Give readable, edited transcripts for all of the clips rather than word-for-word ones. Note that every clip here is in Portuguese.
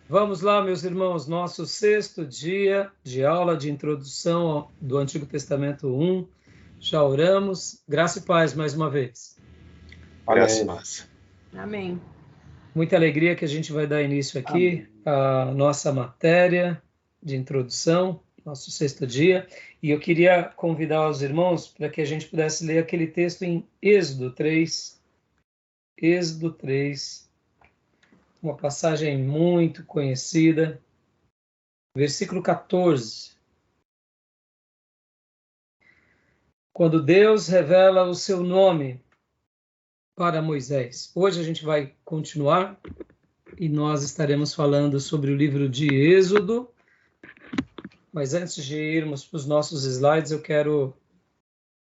Vamos lá, meus irmãos, nosso sexto dia de aula de introdução do Antigo Testamento 1. Já oramos. Graça e paz mais uma vez. Graça e paz. Amém. Muita alegria que a gente vai dar início aqui à nossa matéria de introdução, nosso sexto dia. E eu queria convidar os irmãos para que a gente pudesse ler aquele texto em Êxodo 3. Êxodo 3. Uma passagem muito conhecida, versículo 14. Quando Deus revela o seu nome para Moisés. Hoje a gente vai continuar e nós estaremos falando sobre o livro de Êxodo. Mas antes de irmos para os nossos slides, eu quero,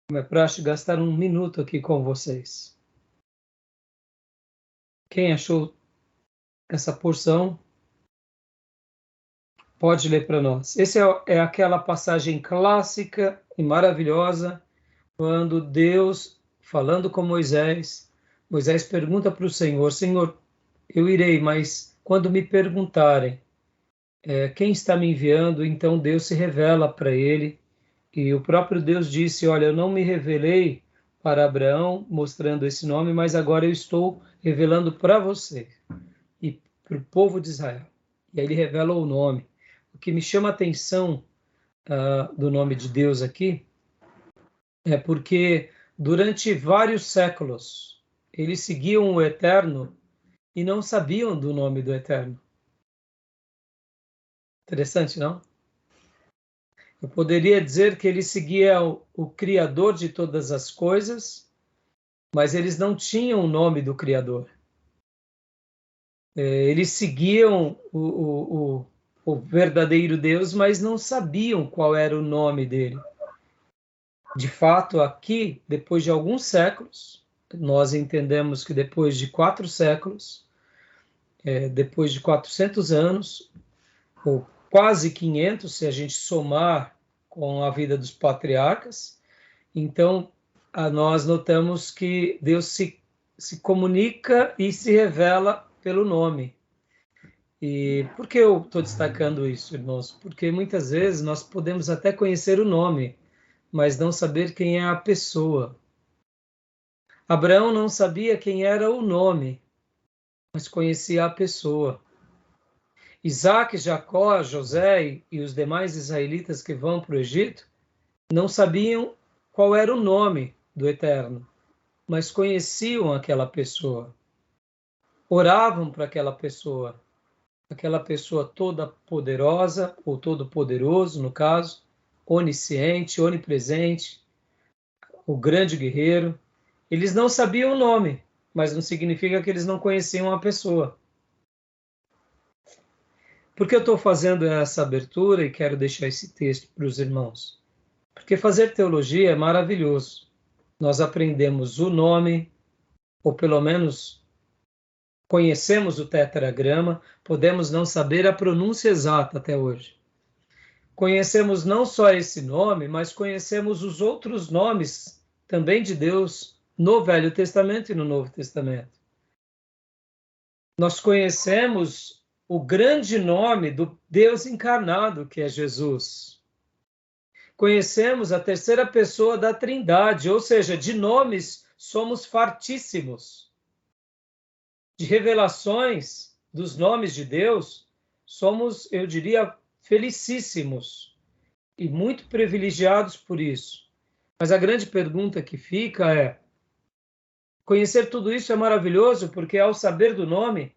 como é praxe, gastar um minuto aqui com vocês. Quem achou essa porção, pode ler para nós. Essa é aquela passagem clássica e maravilhosa, quando Deus, falando com Moisés pergunta para o Senhor, Senhor, eu irei, mas quando me perguntarem quem está me enviando, então Deus se revela para ele, e o próprio Deus disse, olha, eu não me revelei para Abraão, mostrando esse nome, mas agora eu estou revelando para você e para o povo de Israel. E aí ele revela o nome. O que me chama a atenção do nome de Deus aqui é porque durante vários séculos eles seguiam o Eterno e não sabiam do nome do Eterno. Interessante, não? Eu poderia dizer que eles seguiam o Criador de todas as coisas, mas eles não tinham o nome do Criador. Eles seguiam o verdadeiro Deus, mas não sabiam qual era o nome dele. De fato, aqui, depois de alguns séculos, nós entendemos que depois de 4 séculos, depois de 400 anos, ou quase 500, se a gente somar com a vida dos patriarcas, então nós notamos que Deus se comunica e se revela pelo nome. E por que eu estou destacando isso, irmãos? Porque muitas vezes nós podemos até conhecer o nome, mas não saber quem é a pessoa. Abraão não sabia quem era o nome, mas conhecia a pessoa. Isaac, Jacó, José e os demais israelitas que vão para o Egito não sabiam qual era o nome do Eterno, mas conheciam aquela pessoa. Oravam para aquela pessoa toda poderosa, ou todo poderoso, no caso, onisciente, onipresente, o grande guerreiro. Eles não sabiam o nome, mas não significa que eles não conheciam a pessoa. Por que eu estou fazendo essa abertura e quero deixar esse texto para os irmãos? Porque fazer teologia é maravilhoso. Nós aprendemos o nome, ou pelo menos conhecemos o tetragrama, podemos não saber a pronúncia exata até hoje. Conhecemos não só esse nome, mas conhecemos os outros nomes também de Deus no Velho Testamento e no Novo Testamento. Nós conhecemos o grande nome do Deus encarnado, que é Jesus. Conhecemos a terceira pessoa da Trindade, ou seja, de nomes somos fartíssimos. De revelações dos nomes de Deus, somos, eu diria, felicíssimos e muito privilegiados por isso. Mas a grande pergunta que fica é: conhecer tudo isso é maravilhoso, porque ao saber do nome,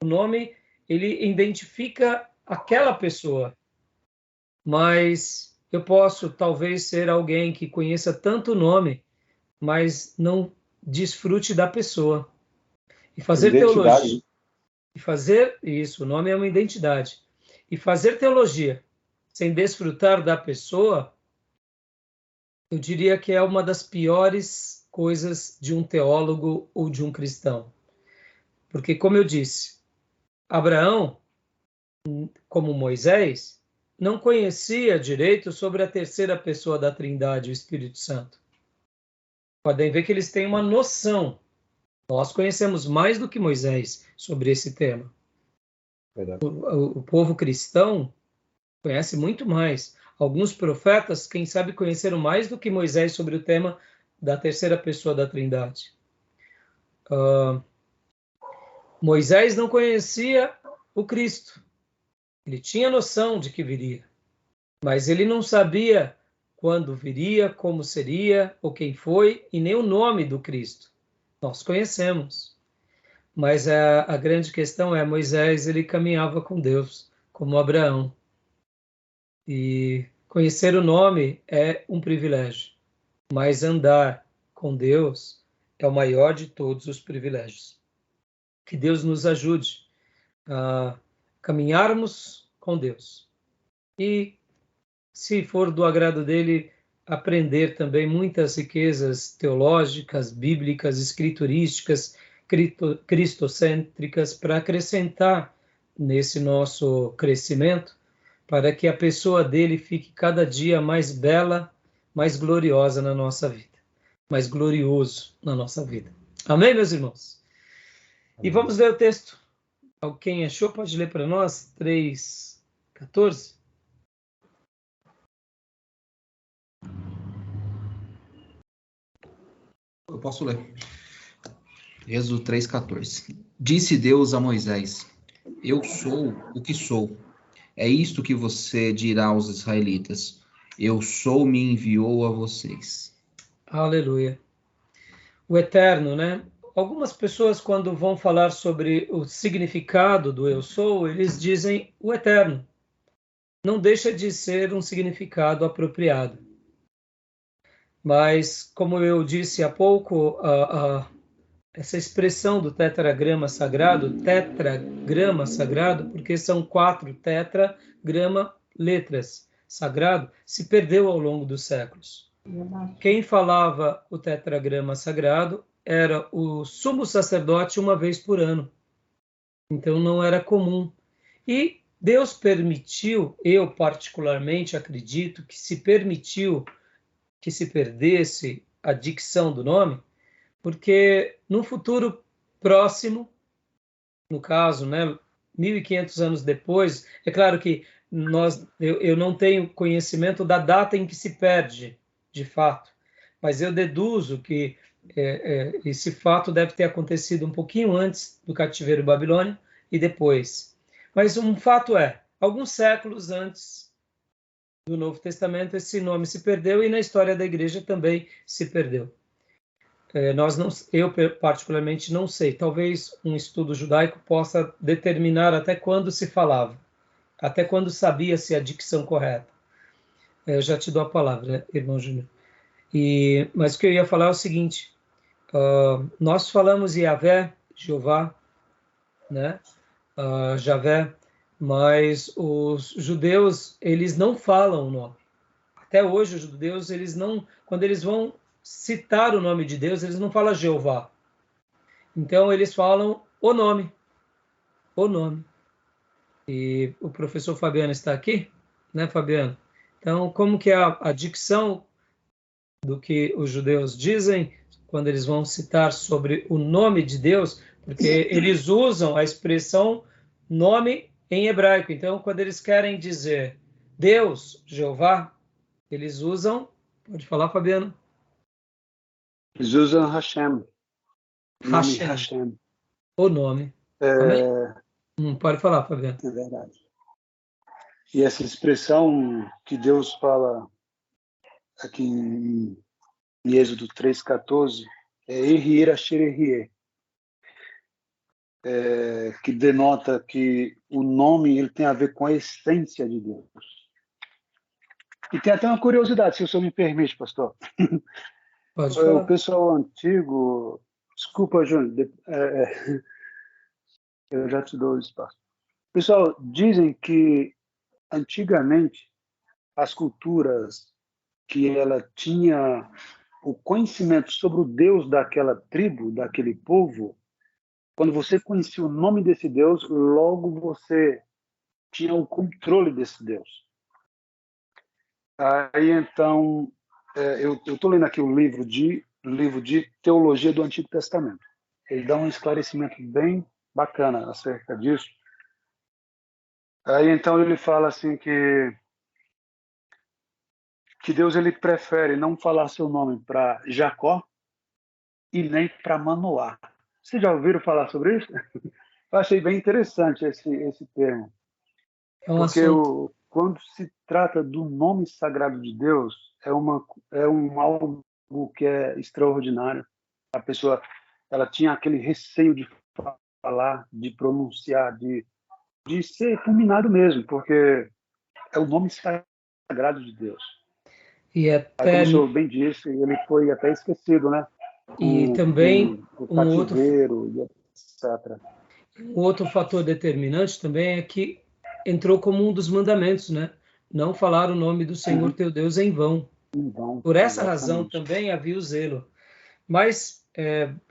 o nome ele identifica aquela pessoa. Mas eu posso talvez ser alguém que conheça tanto o nome, mas não desfrute da pessoa. E fazer teologia. E fazer isso, o nome é uma identidade. E fazer teologia sem desfrutar da pessoa, eu diria que é uma das piores coisas de um teólogo ou de um cristão. Porque, como eu disse, Abraão, como Moisés, não conhecia direito sobre a terceira pessoa da Trindade, o Espírito Santo. Podem ver que eles têm uma noção. Nós conhecemos mais do que Moisés sobre esse tema. Verdade. O povo cristão conhece muito mais. Alguns profetas, quem sabe, conheceram mais do que Moisés sobre o tema da terceira pessoa da Trindade. Moisés não conhecia o Cristo. Ele tinha noção de que viria, mas ele não sabia quando viria, como seria, ou quem foi, e nem o nome do Cristo. Nós conhecemos. Mas a grande questão é, Moisés, ele caminhava com Deus, como Abraão. E conhecer o nome é um privilégio, mas andar com Deus é o maior de todos os privilégios. Que Deus nos ajude a caminharmos com Deus. E, se for do agrado dele, aprender também muitas riquezas teológicas, bíblicas, escriturísticas, cristocêntricas, para acrescentar nesse nosso crescimento, para que a pessoa dele fique cada dia mais bela, mais gloriosa na nossa vida, mais glorioso na nossa vida. Amém, meus irmãos? E vamos ler o texto. Quem achou pode ler para nós? 3:14. Eu posso ler. Êxodo 3:14. Disse Deus a Moisés: Eu sou o que sou. É isto que você dirá aos israelitas: Eu sou, me enviou a vocês. Aleluia. O eterno, né? Algumas pessoas, quando vão falar sobre o significado do eu sou, eles dizem o eterno. Não deixa de ser um significado apropriado. Mas, como eu disse há pouco, essa expressão do tetragrama sagrado, porque são 4 tetragrama letras sagrado, se perdeu ao longo dos séculos. Quem falava o tetragrama sagrado era o sumo sacerdote uma vez por ano. Então não era comum. E Deus permitiu, eu particularmente acredito que se permitiu que se perdesse a dicção do nome, porque no futuro próximo, no caso, né, 1500 anos depois, é claro que eu não tenho conhecimento da data em que se perde, de fato, mas eu deduzo que esse fato deve ter acontecido um pouquinho antes do cativeiro babilônio e depois. Mas um fato é, alguns séculos antes do Novo Testamento, esse nome se perdeu e na história da igreja também se perdeu. Eu particularmente não sei, talvez um estudo judaico possa determinar até quando se falava, até quando sabia-se a dicção correta. Eu já te dou a palavra, irmão Júnior. Mas o que eu ia falar é o seguinte, nós falamos Yahvé, Jeová, né? Javé, mas os judeus, eles não falam o nome. Até hoje, os judeus, eles não, quando eles vão citar o nome de Deus, eles não falam Jeová. Então, eles falam o nome. O nome. E o professor Fabiano está aqui, né, Fabiano? Então, como que é a dicção do que os judeus dizem quando eles vão citar sobre o nome de Deus? Porque eles usam a expressão nome em hebraico. Então, quando eles querem dizer Deus, Jeová, eles usam... Pode falar, Fabiano? Eles usam Hashem. Nome Hashem. O nome. Amém? Pode falar, Fabiano. É verdade. E essa expressão que Deus fala aqui em Êxodo 3:14 é Ehier Asher Ehier, que denota que o nome ele tem a ver com a essência de Deus. E tem até uma curiosidade, se o senhor me permite, pastor. Pode falar. O pessoal antigo... Desculpa, Júnior, eu já te dou o espaço. Pessoal, dizem que antigamente as culturas que ela tinha o conhecimento sobre o Deus daquela tribo, daquele povo, quando você conhecia o nome desse Deus, logo você tinha o controle desse Deus. Aí então, eu estou lendo aqui o livro de Teologia do Antigo Testamento. Ele dá um esclarecimento bem bacana acerca disso. Aí então ele fala assim que Deus ele prefere não falar seu nome para Jacó e nem para Manoá. Vocês já ouviram falar sobre isso? Eu achei bem interessante esse termo, É um porque assunto. quando se trata do nome sagrado de Deus, é um algo que é extraordinário. A pessoa ela tinha aquele receio de falar, de pronunciar, de ser fulminado mesmo, porque é o nome sagrado de Deus. E Aí, como até o senhor bem disse, ele foi até esquecido, né? e Com também o um outro cativeiro e etc. um outro fator determinante também é que entrou como um dos mandamentos, né? Não falar o nome do Senhor Uhum. teu Deus em vão. Então, Por essa razão exatamente. também havia o zelo. Mas,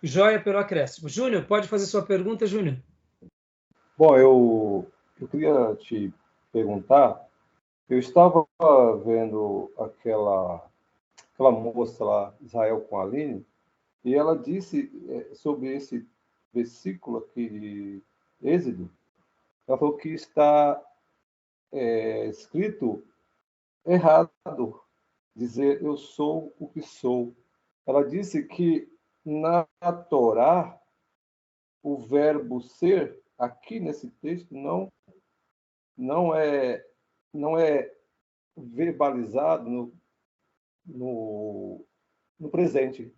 joia pelo acréscimo. Júnior, pode fazer sua pergunta, Júnior? Bom, eu queria te perguntar, eu estava vendo aquela moça lá, Israel com a Aline, e ela disse sobre esse versículo aqui de Êxodo, ela falou que está escrito errado, dizer eu sou o que sou. Ela disse que na Torá, o verbo ser, aqui nesse texto, não é, não é verbalizado no presente.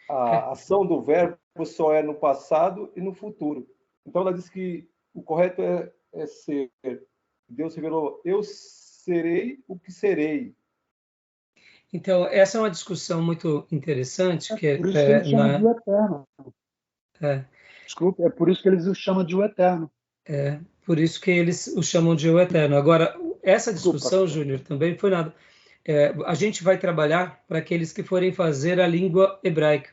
A ação do verbo só é no passado e no futuro. Então, ela diz que o correto é ser. Deus revelou, eu serei o que serei. Então, essa é uma discussão muito interessante, que Por isso que eles chamam de na, o eterno. é, Desculpe, é por isso que eles o chamam de o eterno. por isso que eles o chamam de o eterno. Agora, essa Desculpa, discussão, pastor. Júnior, também foi nada. A gente vai trabalhar para aqueles que forem fazer a língua hebraica,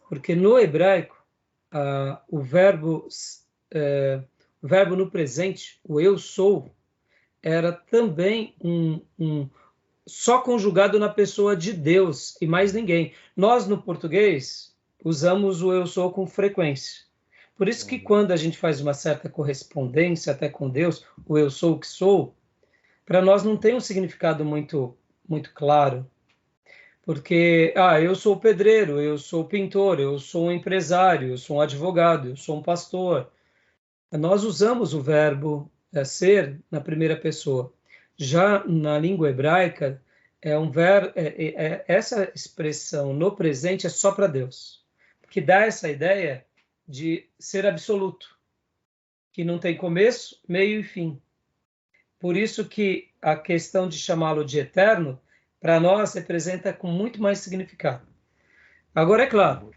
porque no hebraico, o verbo no presente, o eu sou, era também só conjugado na pessoa de Deus e mais ninguém. Nós, no português, usamos o eu sou com frequência. Por isso que quando a gente faz uma certa correspondência até com Deus, o eu sou o que sou, para nós não tem um significado muito claro. Porque, eu sou pedreiro, eu sou pintor, eu sou um empresário, eu sou um advogado, eu sou um pastor. Nós usamos o verbo ser na primeira pessoa. Já na língua hebraica, essa expressão no presente é só para Deus, que dá essa ideia de ser absoluto, que não tem começo, meio e fim. Por isso que a questão de chamá-lo de eterno, para nós, representa com muito mais significado. Agora, é claro,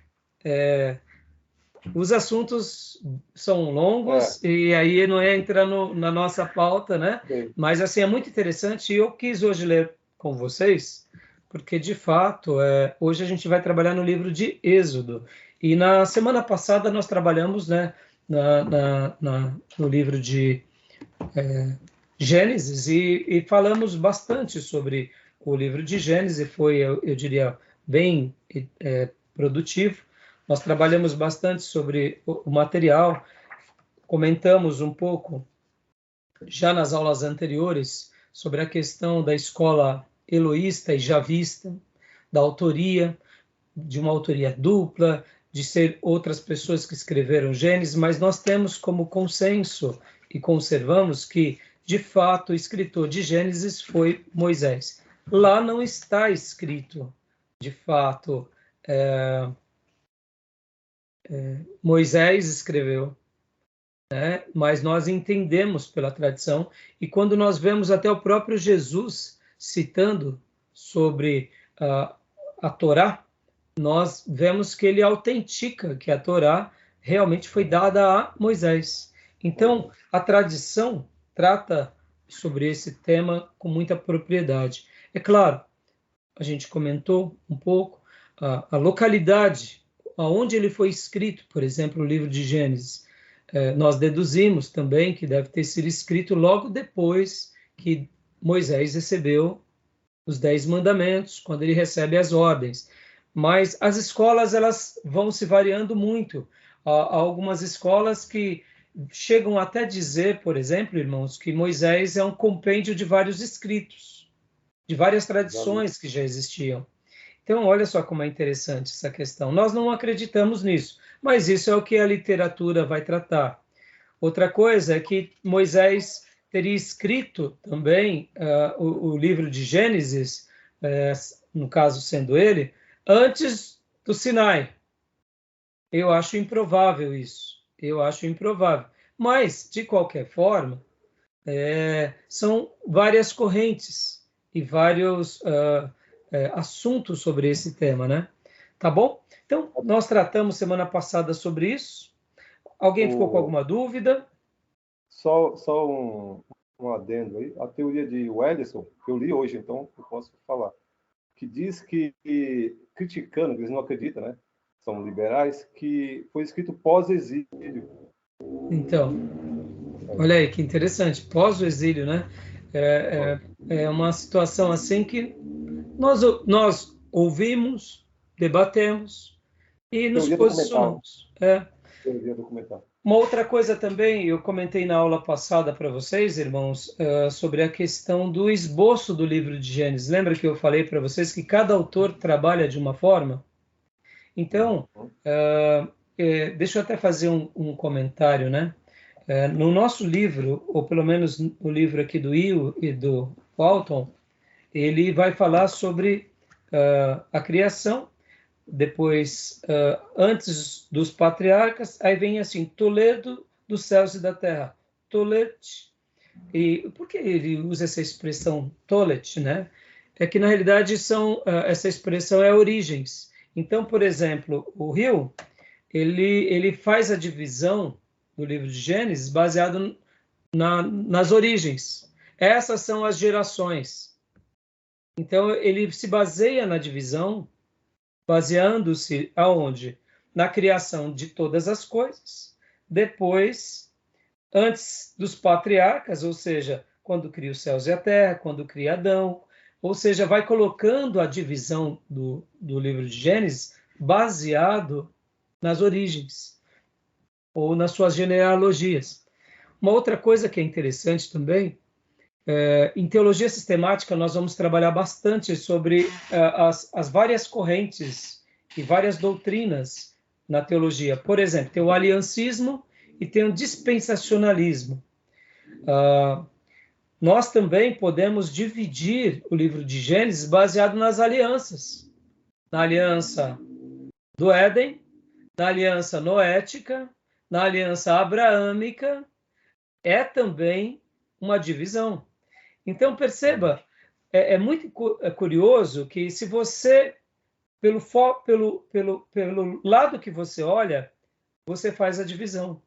os assuntos são longos e aí não entra na nossa pauta, né? Mas assim é muito interessante e eu quis hoje ler com vocês, porque de fato hoje a gente vai trabalhar no livro de Êxodo e na semana passada nós trabalhamos, né, no livro de Gênesis e falamos bastante sobre o livro de Gênesis, foi, eu diria, bem produtivo. Nós trabalhamos bastante sobre o material, comentamos um pouco já nas aulas anteriores sobre a questão da escola eloísta e javista, da autoria, de uma autoria dupla, de ser outras pessoas que escreveram Gênesis, mas nós temos como consenso e conservamos que, de fato, o escritor de Gênesis foi Moisés. Lá não está escrito, de fato, Moisés escreveu, né? Mas nós entendemos pela tradição, e quando nós vemos até o próprio Jesus citando sobre a Torá, nós vemos que ele autentica que a Torá realmente foi dada a Moisés. Então, a tradição trata sobre esse tema com muita propriedade. É claro, a gente comentou um pouco a localidade, aonde ele foi escrito, por exemplo, o livro de Gênesis. Nós deduzimos também que deve ter sido escrito logo depois que Moisés recebeu os 10 mandamentos, quando ele recebe as ordens. Mas as escolas elas vão se variando muito. Há algumas escolas que chegam até dizer, por exemplo, irmãos, que Moisés é um compêndio de vários escritos, de várias tradições que já existiam. Então, olha só como é interessante essa questão. Nós não acreditamos nisso, mas isso é o que a literatura vai tratar. Outra coisa é que Moisés teria escrito também o livro de Gênesis, no caso sendo ele, antes do Sinai. Eu acho improvável isso. Eu acho improvável. Mas, de qualquer forma, são várias correntes e vários assuntos sobre esse tema, né? Tá bom? Então, nós tratamos semana passada sobre isso. Alguém ficou com alguma dúvida? Só um adendo aí. A teoria de Wellison, que eu li hoje, então eu posso falar, que diz que, criticando, que eles não acreditam, né? São liberais, que foi escrito pós-exílio. Então, olha aí que interessante, pós o exílio, né? É uma situação assim que nós ouvimos, debatemos e nos posicionamos. Teoria documental. Uma outra coisa também, eu comentei na aula passada para vocês, irmãos, sobre a questão do esboço do livro de Gênesis. Lembra que eu falei para vocês que cada autor trabalha de uma forma? Então, deixa eu até fazer um comentário, né? No nosso livro, ou pelo menos no livro aqui do Will e do Walton, ele vai falar sobre a criação, depois, antes dos patriarcas, aí vem assim, Toledo dos céus e da terra, Tolet. E por que ele usa essa expressão Tolet, né? É que, na realidade, essa expressão é origens. Então, por exemplo, o Hill, ele faz a divisão do livro de Gênesis baseado nas origens. Essas são as gerações. Então, ele se baseia na divisão, baseando-se aonde? Na criação de todas as coisas. Depois, antes dos patriarcas, ou seja, quando cria os céus e a terra, quando cria Adão, ou seja, vai colocando a divisão do livro de Gênesis baseado nas origens ou nas suas genealogias. Uma outra coisa que é interessante também, em teologia sistemática nós vamos trabalhar bastante sobre as várias correntes e várias doutrinas na teologia. Por exemplo, tem o aliancismo e tem o dispensacionalismo. Nós também podemos dividir o livro de Gênesis baseado nas alianças. Na aliança do Éden, na aliança noética, na aliança abraâmica, é também uma divisão. Então, perceba, é muito curioso que se você, pelo lado que você olha, você faz a divisão.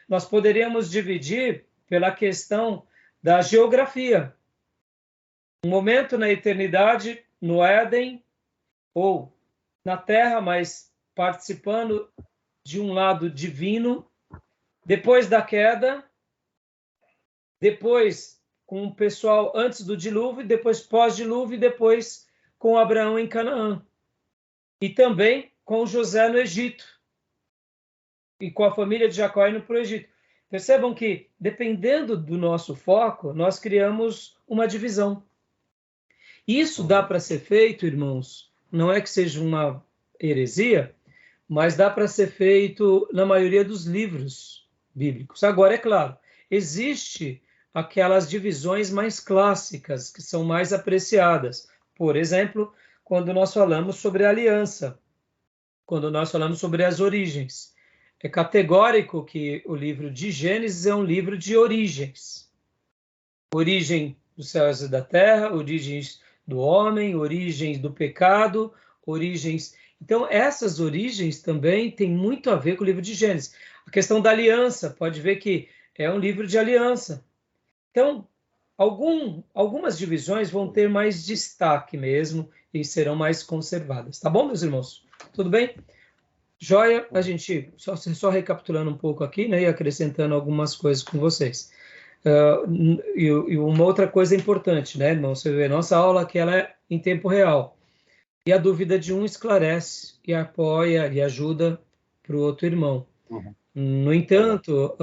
Nós poderíamos dividir pela questão da geografia. Um momento na eternidade, no Éden, ou na Terra, mas participando de um lado divino, depois da queda, depois com o pessoal antes do dilúvio, depois pós-dilúvio, e depois com Abraão em Canaã. E também com José no Egito. E com a família de Jacó indo para o Egito. Percebam que, dependendo do nosso foco, nós criamos uma divisão. Isso dá para ser feito, irmãos, não é que seja uma heresia, mas dá para ser feito na maioria dos livros bíblicos. Agora, é claro, existe aquelas divisões mais clássicas, que são mais apreciadas. Por exemplo, quando nós falamos sobre a aliança, quando nós falamos sobre as origens. É categórico que o livro de Gênesis é um livro de origens. Origem dos céus e da terra, origens do homem, origens do pecado, origens... Então, essas origens também têm muito a ver com o livro de Gênesis. A questão da aliança, pode ver que é um livro de aliança. Então, algumas divisões vão ter mais destaque mesmo e serão mais conservadas. Tá bom, meus irmãos? Tudo bem? Joia, a gente, só recapitulando um pouco aqui, né, e acrescentando algumas coisas com vocês. E uma outra coisa importante, né, irmão? Você vê, nossa aula aqui ela é em tempo real. E a dúvida de um esclarece, e apoia, e ajuda para o outro irmão. No entanto,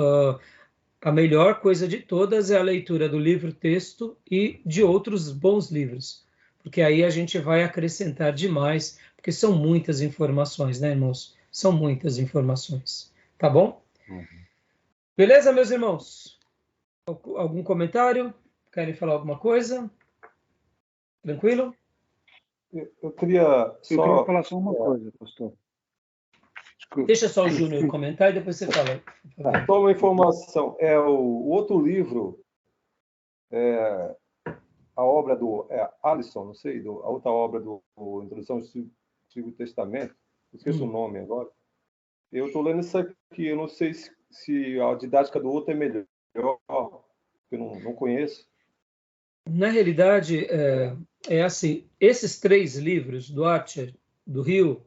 a melhor coisa de todas é a leitura do livro-texto e de outros bons livros, porque aí a gente vai acrescentar demais, porque são muitas informações, né, irmãos? São muitas informações. Tá bom? Beleza, meus irmãos? Algum comentário? Querem falar alguma coisa? Tranquilo? Eu queria falar só uma coisa, pastor. Desculpa. Deixa só o Júnior comentar e depois você fala. Só uma informação. O outro livro, a obra do Alisson, não sei, a outra obra do Introdução do Antigo Testamento, esqueço o nome agora. Eu estou lendo isso aqui, eu não sei se a didática do outro é melhor, eu não conheço. Na realidade, é assim, esses 3 livros, do Archer, do Hill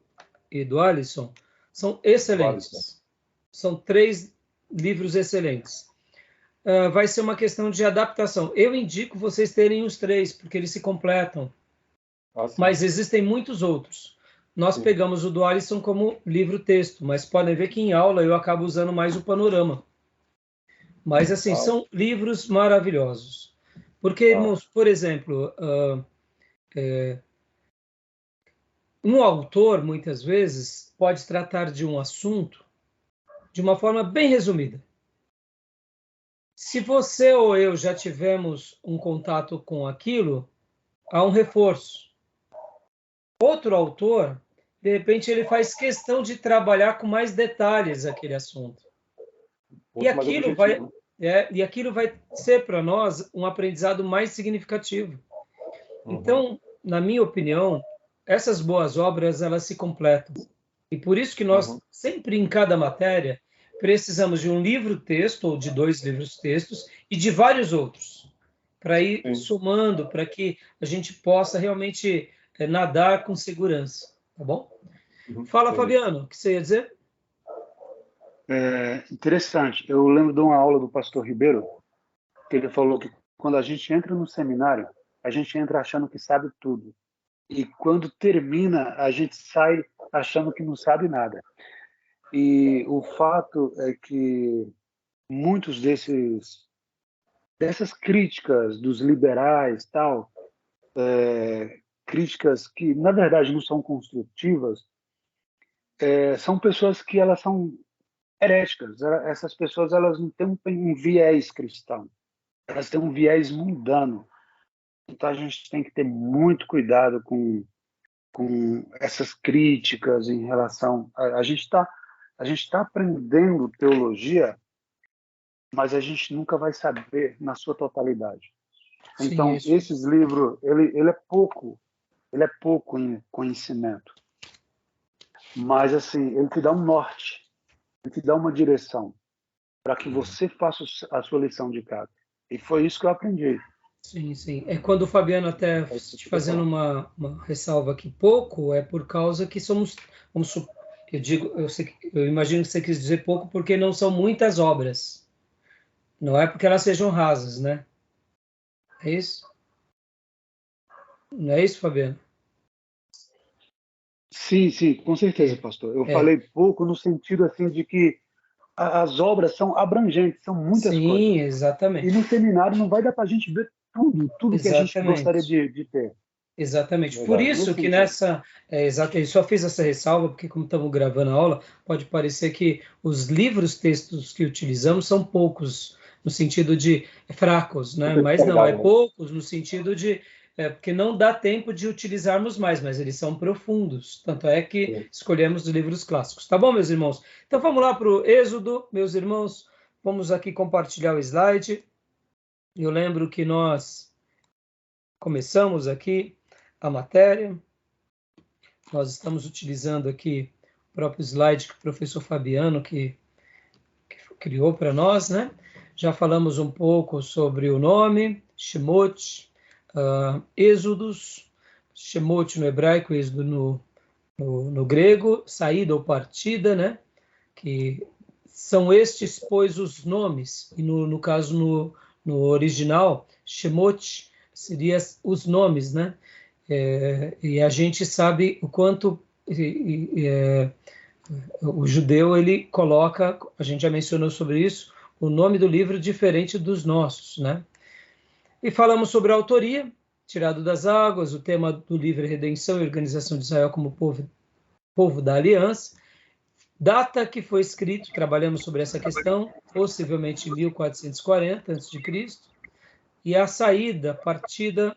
e do Alisson, são excelentes. São 3 livros excelentes. Vai ser uma questão de adaptação. Eu indico vocês terem os 3, porque eles se completam. Mas existem muitos outros. Nós pegamos o do Alisson como livro-texto, mas podem ver que em aula eu acabo usando mais o panorama. Mas, assim, são livros maravilhosos. Porque, irmãos, por exemplo, um autor, muitas vezes, pode tratar de um assunto de uma forma bem resumida. Se você ou eu já tivemos um contato com aquilo, há um reforço. Outro autor, de repente, ele faz questão de trabalhar com mais detalhes aquele assunto. E aquilo vai ser para nós um aprendizado mais significativo. Então, na minha opinião, essas boas obras, elas se completam. E por isso que nós, sempre em cada matéria, precisamos de um livro-texto, ou de 2 livros-textos, e de vários outros, para ir somando, para que a gente possa realmente nadar com segurança. Tá bom? Fala, Fabiano, o que você ia dizer? Interessante. Eu lembro de uma aula do pastor Ribeiro, que ele falou que quando a gente entra no seminário, a gente entra achando que sabe tudo. E quando termina, a gente sai achando que não sabe nada. E o fato é que muitos dessas críticas dos liberais, críticas que, na verdade, não são construtivas, são pessoas que elas são heréticas. Essas pessoas elas não têm um viés cristão, elas têm um viés mundano. Então a gente tem que ter muito cuidado com essas críticas em relação a gente está aprendendo teologia, mas a gente nunca vai saber na sua totalidade. Então esses livros ele é pouco em conhecimento, mas assim ele te dá um norte, ele te dá uma direção para que você faça a sua lição de casa. E foi isso que eu aprendi. Sim, sim. É quando o Fabiano até te fazendo uma ressalva aqui pouco, é por causa que somos, eu imagino que você quis dizer pouco porque não são muitas obras. Não é porque elas sejam rasas, né? É isso? Não é isso, Fabiano? Sim, com certeza, pastor. Eu falei pouco no sentido assim de que as obras são abrangentes, são muitas coisas. Sim, exatamente. E no seminário não vai dar para a gente ver tudo que a gente gostaria de ter. Exatamente. Por isso que eu só fiz essa ressalva, porque como estamos gravando a aula, pode parecer que os livros-textos que utilizamos são poucos, no sentido de fracos, né? Mas não, é poucos no sentido de porque não dá tempo de utilizarmos mais, mas eles são profundos. Tanto é que escolhemos os livros clássicos. Tá bom, meus irmãos? Então vamos lá para o Êxodo, meus irmãos. Vamos aqui compartilhar o slide. Eu lembro que nós começamos aqui a matéria. Nós estamos utilizando aqui o próprio slide que o professor Fabiano que criou para nós, né? Já falamos um pouco sobre o nome, Shemot, Êxodos, Shemot no hebraico, Êxodo no grego, saída ou partida, né? Que são estes, pois, os nomes. E no caso, no original, Shemot seria os nomes, né? E a gente sabe o quanto O judeu, ele coloca, a gente já mencionou sobre isso, o nome do livro diferente dos nossos, né? E falamos sobre a autoria, tirado das águas, o tema do livro é redenção e organização de Israel como povo da aliança, data que foi escrito, trabalhamos sobre essa questão, possivelmente 1440 a.C., e a saída, a partida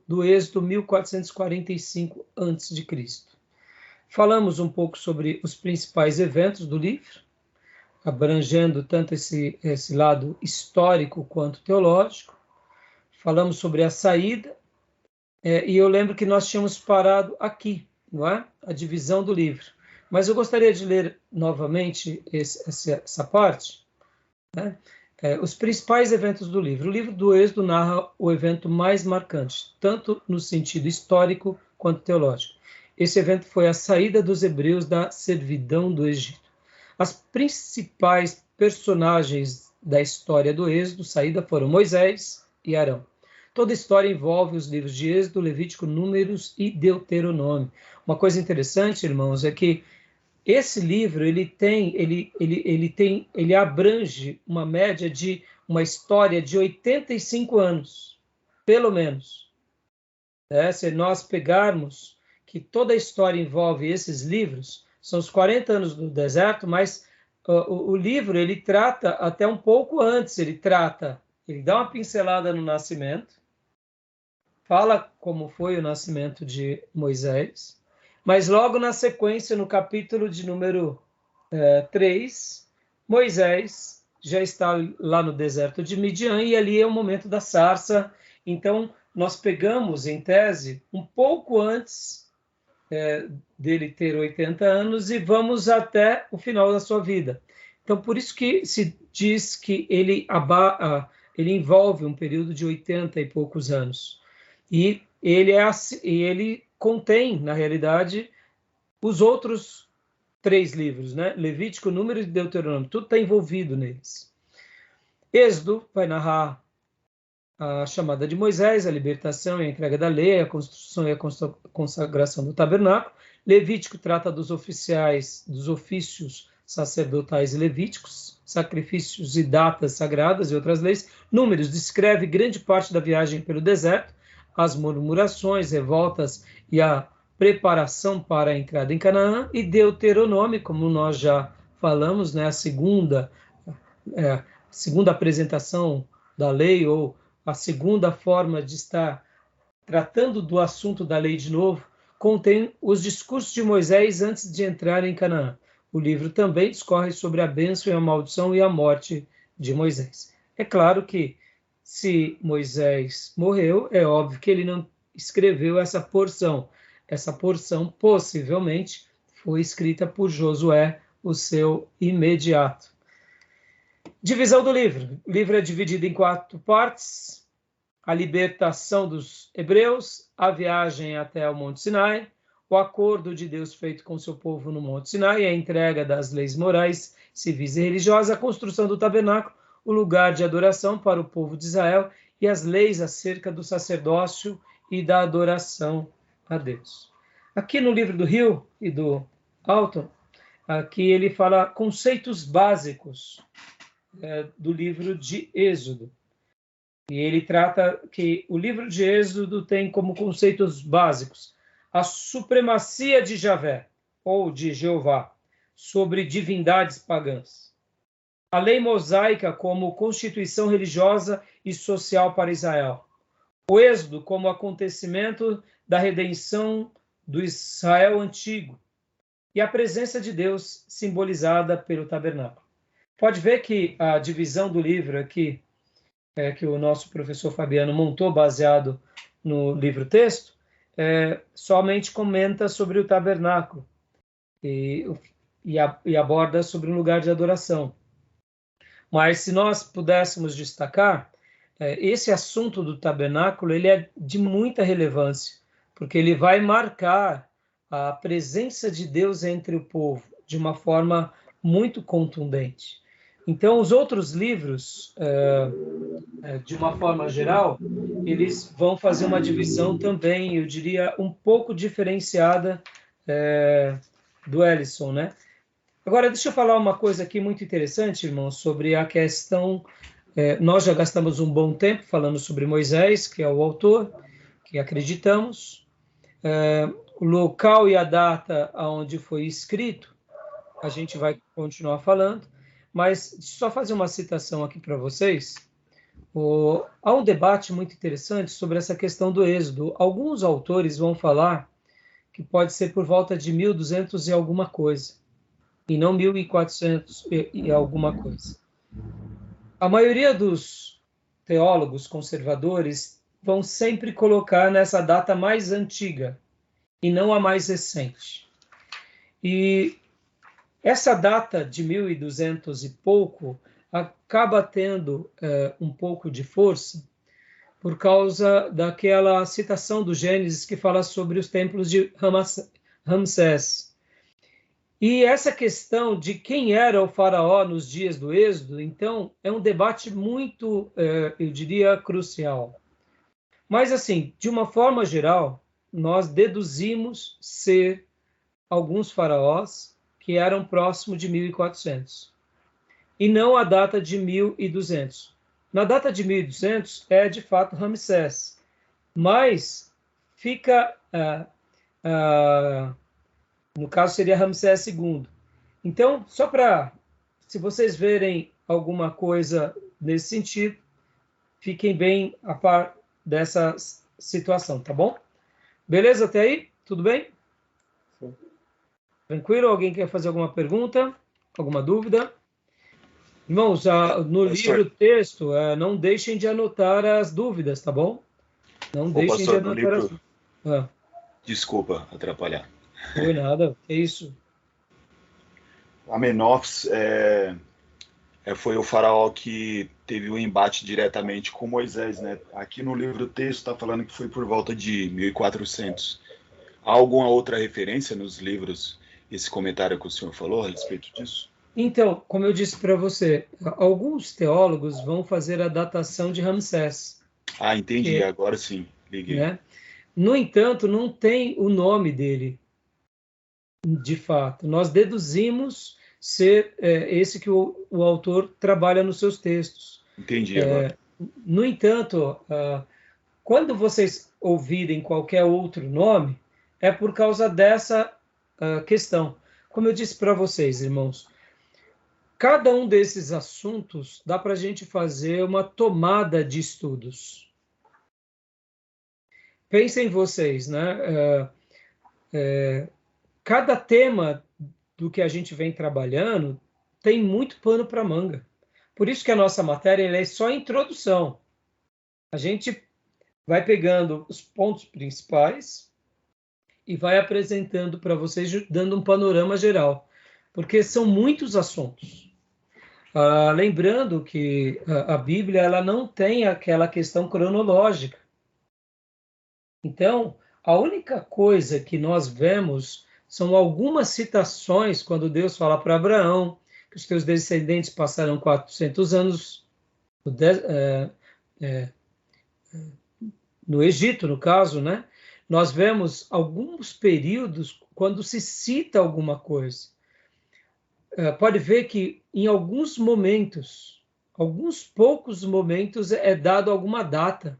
do Êxodo 1445 a.C. Falamos um pouco sobre os principais eventos do livro, abrangendo tanto esse lado histórico quanto teológico. Falamos sobre a saída, e eu lembro que nós tínhamos parado aqui, não é? A divisão do livro. Mas eu gostaria de ler novamente essa parte, né? Os principais eventos do livro. O livro do Êxodo narra o evento mais marcante, tanto no sentido histórico quanto teológico. Esse evento foi a saída dos hebreus da servidão do Egito. As principais personagens da história do Êxodo, saída, foram Moisés e Arão. Toda a história envolve os livros de Êxodo, Levítico, Números e Deuteronômio. Uma coisa interessante, irmãos, é que esse livro ele abrange uma média de uma história de 85 anos, pelo menos. Se nós pegarmos que toda a história envolve esses livros, são os 40 anos do deserto, mas o livro ele trata até um pouco antes, ele dá uma pincelada no nascimento, fala como foi o nascimento de Moisés, mas logo na sequência, no capítulo de número 3, Moisés já está lá no deserto de Midian, e ali é o momento da sarça. Então, nós pegamos, em tese, um pouco antes dele ter 80 anos e vamos até o final da sua vida. Então, por isso que se diz que ele envolve um período de 80 e poucos anos. E ele contém, na realidade, os outros 3 livros, né? Levítico, Números e Deuteronômio, tudo está envolvido neles. Êxodo vai narrar a chamada de Moisés, a libertação e a entrega da lei, a construção e a consagração do tabernáculo. Levítico trata dos ofícios sacerdotais e levíticos, sacrifícios e datas sagradas e outras leis. Números descreve grande parte da viagem pelo deserto, as murmurações, revoltas e a preparação para a entrada em Canaã. E Deuteronômio, como nós já falamos, né, a segunda apresentação da lei, ou a segunda forma de estar tratando do assunto da lei de novo, contém os discursos de Moisés antes de entrar em Canaã. O livro também discorre sobre a bênção e a maldição e a morte de Moisés. É claro que, se Moisés morreu, é óbvio que ele não escreveu essa porção. Essa porção, possivelmente, foi escrita por Josué, o seu imediato. Divisão do livro. O livro é dividido em 4 partes: a libertação dos hebreus, a viagem até o Monte Sinai, o acordo de Deus feito com seu povo no Monte Sinai, a entrega das leis morais, civis e religiosas, a construção do tabernáculo, o lugar de adoração para o povo de Israel e as leis acerca do sacerdócio e da adoração a Deus. Aqui no livro do Hill e do Alton, aqui ele fala conceitos básicos do livro de Êxodo. E ele trata que o livro de Êxodo tem como conceitos básicos a supremacia de Javé, ou de Jeová, sobre divindades pagãs. A lei mosaica como constituição religiosa e social para Israel. O Êxodo como acontecimento da redenção do Israel antigo. E a presença de Deus simbolizada pelo tabernáculo. Pode ver que a divisão do livro aqui, que o nosso professor Fabiano montou baseado no livro-texto, somente comenta sobre o tabernáculo e aborda sobre um lugar de adoração. Mas se nós pudéssemos destacar, esse assunto do tabernáculo ele é de muita relevância, porque ele vai marcar a presença de Deus entre o povo de uma forma muito contundente. Então, os outros livros, de uma forma geral, eles vão fazer uma divisão também, eu diria, um pouco diferenciada do Ellison, né? Agora, deixa eu falar uma coisa aqui muito interessante, irmão, sobre a questão... nós já gastamos um bom tempo falando sobre Moisés, que é o autor, que acreditamos. O local e a data onde foi escrito, a gente vai continuar falando, mas só fazer uma citação aqui para vocês. Há um debate muito interessante sobre essa questão do Êxodo. Alguns autores vão falar que pode ser por volta de 1200 e alguma coisa, e não 1400 e alguma coisa. A maioria dos teólogos conservadores vão sempre colocar nessa data mais antiga, e não a mais recente. E essa data de 1200 e pouco acaba tendo um pouco de força por causa daquela citação do Gênesis que fala sobre os templos de Ramsés. E essa questão de quem era o faraó nos dias do Êxodo, então, é um debate muito, eu diria, crucial. Mas, assim, de uma forma geral, nós deduzimos ser alguns faraós que eram próximos de 1400, e não a data de 1200. Na data de 1200 é, de fato, Ramsés, mas fica, no caso seria Ramsés II. Então, só para, se vocês verem alguma coisa nesse sentido, fiquem bem a par dessa situação, tá bom? Beleza até aí? Tudo bem? Sim. Tranquilo? Alguém quer fazer alguma pergunta? Alguma dúvida? Irmãos, no livro texto, não deixem de anotar as dúvidas, tá bom? Não deixem pastor, de anotar as dúvidas. Desculpa atrapalhar. Não foi nada, é isso. Amenófis foi o faraó que teve um embate diretamente com Moisés, né? Aqui no livro texto está falando que foi por volta de 1400. Há alguma outra referência nos livros, esse comentário que o senhor falou a respeito disso? Então, como eu disse para você, alguns teólogos vão fazer a datação de Ramsés. Entendi, agora sim, liguei. Né? No entanto, não tem o nome dele, de fato. Nós deduzimos ser esse que o autor trabalha nos seus textos. Entendi agora. No entanto, quando vocês ouvirem qualquer outro nome, é por causa dessa questão. Como eu disse para vocês, irmãos, cada um desses assuntos dá para a gente fazer uma tomada de estudos. Pensem vocês, né? Cada tema do que a gente vem trabalhando tem muito pano para manga. Por isso que a nossa matéria é só introdução. A gente vai pegando os pontos principais e vai apresentando para vocês, dando um panorama geral, porque são muitos assuntos. Lembrando que a Bíblia ela não tem aquela questão cronológica. Então, a única coisa que nós vemos são algumas citações quando Deus fala para Abraão que os teus descendentes passarão 400 anos no Egito, no caso, né? Nós vemos alguns períodos quando se cita alguma coisa. Pode ver que em alguns momentos, alguns poucos momentos, é dado alguma data.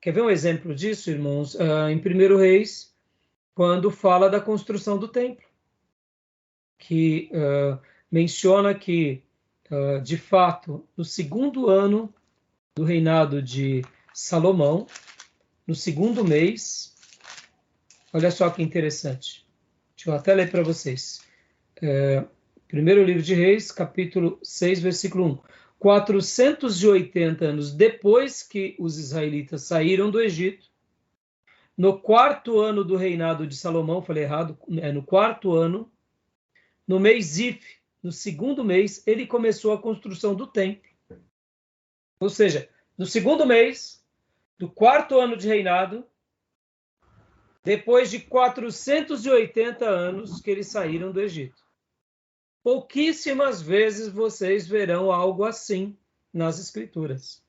Quer ver um exemplo disso, irmãos? Em 1 Reis, quando fala da construção do templo, que menciona que, de fato, no segundo ano do reinado de Salomão, no segundo mês, olha só que interessante, deixa eu até ler para vocês. Primeiro livro de Reis, capítulo 6, versículo 1. 480 anos depois que os israelitas saíram do Egito, no quarto ano do reinado de Salomão, falei errado, no quarto ano, no mês Zif, no segundo mês, ele começou a construção do templo. Ou seja, no segundo mês, do quarto ano de reinado, depois de 480 anos que eles saíram do Egito. Pouquíssimas vezes vocês verão algo assim nas Escrituras.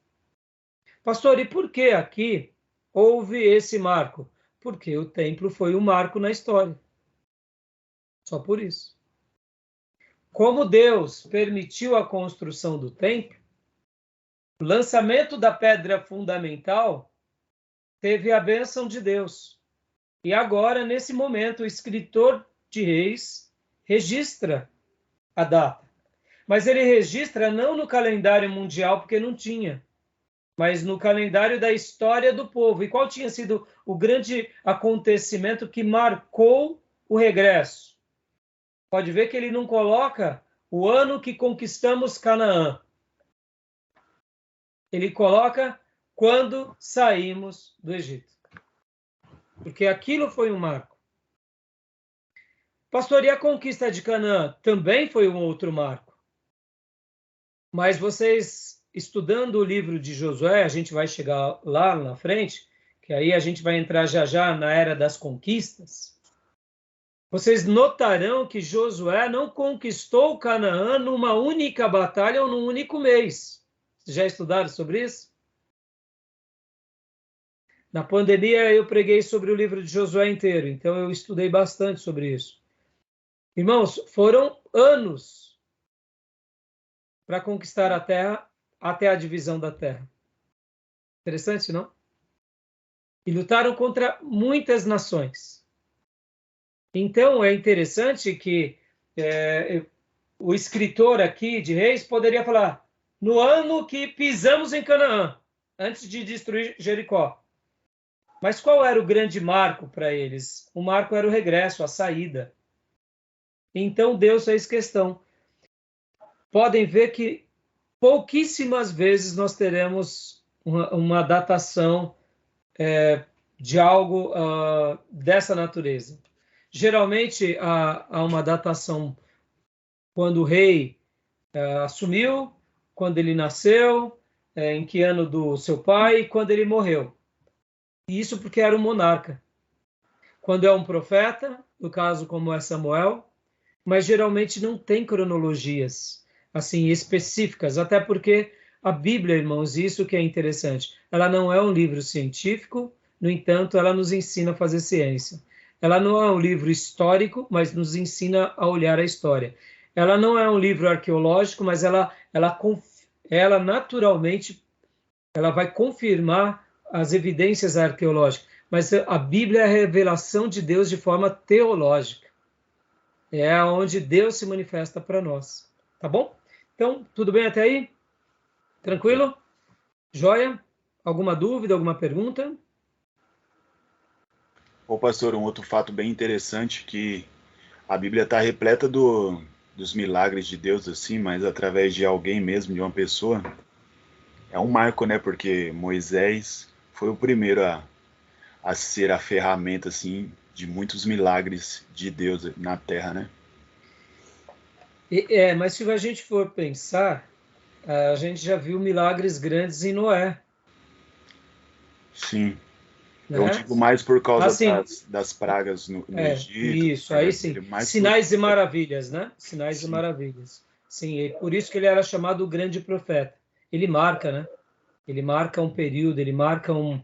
Pastor, e por que aqui houve esse marco? Porque o templo foi um marco na história. Só por isso. Como Deus permitiu a construção do templo, o lançamento da pedra fundamental teve a bênção de Deus. E agora, nesse momento, o escritor de Reis registra a data. Mas ele registra não no calendário mundial, porque não tinha, mas no calendário da história do povo. E qual tinha sido o grande acontecimento que marcou o regresso? Pode ver que ele não coloca o ano que conquistamos Canaã. Ele coloca quando saímos do Egito. Porque aquilo foi um marco. Pastor, e a conquista de Canaã também foi um outro marco. Mas vocês, estudando o livro de Josué, a gente vai chegar lá na frente, que aí a gente vai entrar já já na era das conquistas. Vocês notarão que Josué não conquistou Canaã numa única batalha ou num único mês. Vocês já estudaram sobre isso? Na pandemia eu preguei sobre o livro de Josué inteiro, então eu estudei bastante sobre isso. Irmãos, foram anos para conquistar a terra até a divisão da terra. Interessante, não? E lutaram contra muitas nações. Então, é interessante que o escritor aqui de Reis poderia falar no ano que pisamos em Canaã, antes de destruir Jericó. Mas qual era o grande marco para eles? O marco era o regresso, a saída. Então, Deus fez questão. Podem ver que pouquíssimas vezes nós teremos uma datação de algo dessa natureza. Geralmente, há uma datação quando o rei assumiu, quando ele nasceu, em que ano do seu pai e quando ele morreu. E isso porque era um monarca. Quando é um profeta, no caso como é Samuel, mas geralmente não tem cronologias assim específicas, até porque a Bíblia, irmãos, isso que é interessante, ela não é um livro científico, no entanto, ela nos ensina a fazer ciência. Ela não é um livro histórico, mas nos ensina a olhar a história. Ela não é um livro arqueológico, mas ela naturalmente ela vai confirmar as evidências arqueológicas. Mas a Bíblia é a revelação de Deus de forma teológica. É onde Deus se manifesta para nós. Tá bom? Então, tudo bem até aí? Tranquilo? Joia? Alguma dúvida, alguma pergunta? Ô, pastor, um outro fato bem interessante que a Bíblia está repleta dos milagres de Deus, assim, mas através de alguém mesmo, de uma pessoa. É um marco, né? Porque Moisés foi o primeiro a ser a ferramenta, assim, de muitos milagres de Deus na Terra, né? Mas se a gente for pensar, a gente já viu milagres grandes em Noé. Sim. Né? Eu digo mais por causa assim, das pragas no Egito. Isso, aí sim. Sinais e maravilhas, né? Sinais e maravilhas. Sim, e por isso que ele era chamado o grande profeta. Ele marca, né? Ele marca um período, ele marca um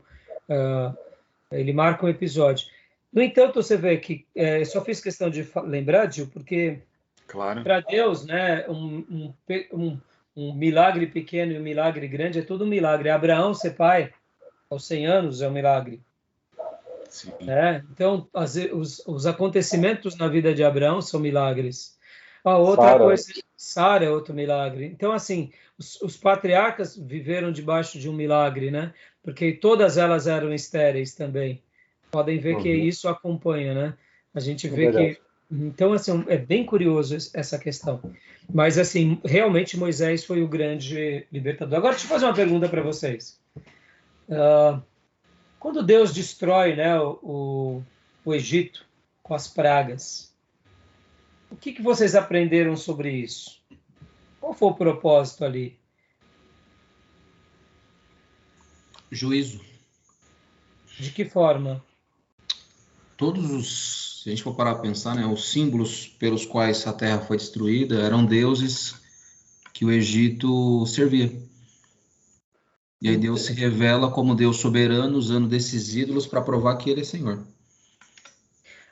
episódio. No entanto, você vê que só fiz questão de lembrar, Gil, porque claro, para Deus, né, um milagre pequeno e um milagre grande é tudo um milagre. Abraão ser pai aos 100 anos é um milagre. sim. Então, os acontecimentos na vida de Abraão são milagres. A outra coisa, Sara é outro milagre. Então, assim, os patriarcas viveram debaixo de um milagre, né? Porque todas elas eram estéreis também. Podem ver que isso acompanha, né? A gente vê que... Então, assim, é bem curioso essa questão. Mas, assim, realmente Moisés foi o grande libertador. Agora, deixa eu fazer uma pergunta para vocês. Quando Deus destrói, né, o Egito com as pragas, o que vocês aprenderam sobre isso? Qual foi o propósito ali? Juízo. De que forma? Se a gente for parar a pensar, né, os símbolos pelos quais a terra foi destruída eram deuses que o Egito servia. E aí Deus se revela como Deus soberano, usando desses ídolos para provar que ele é Senhor.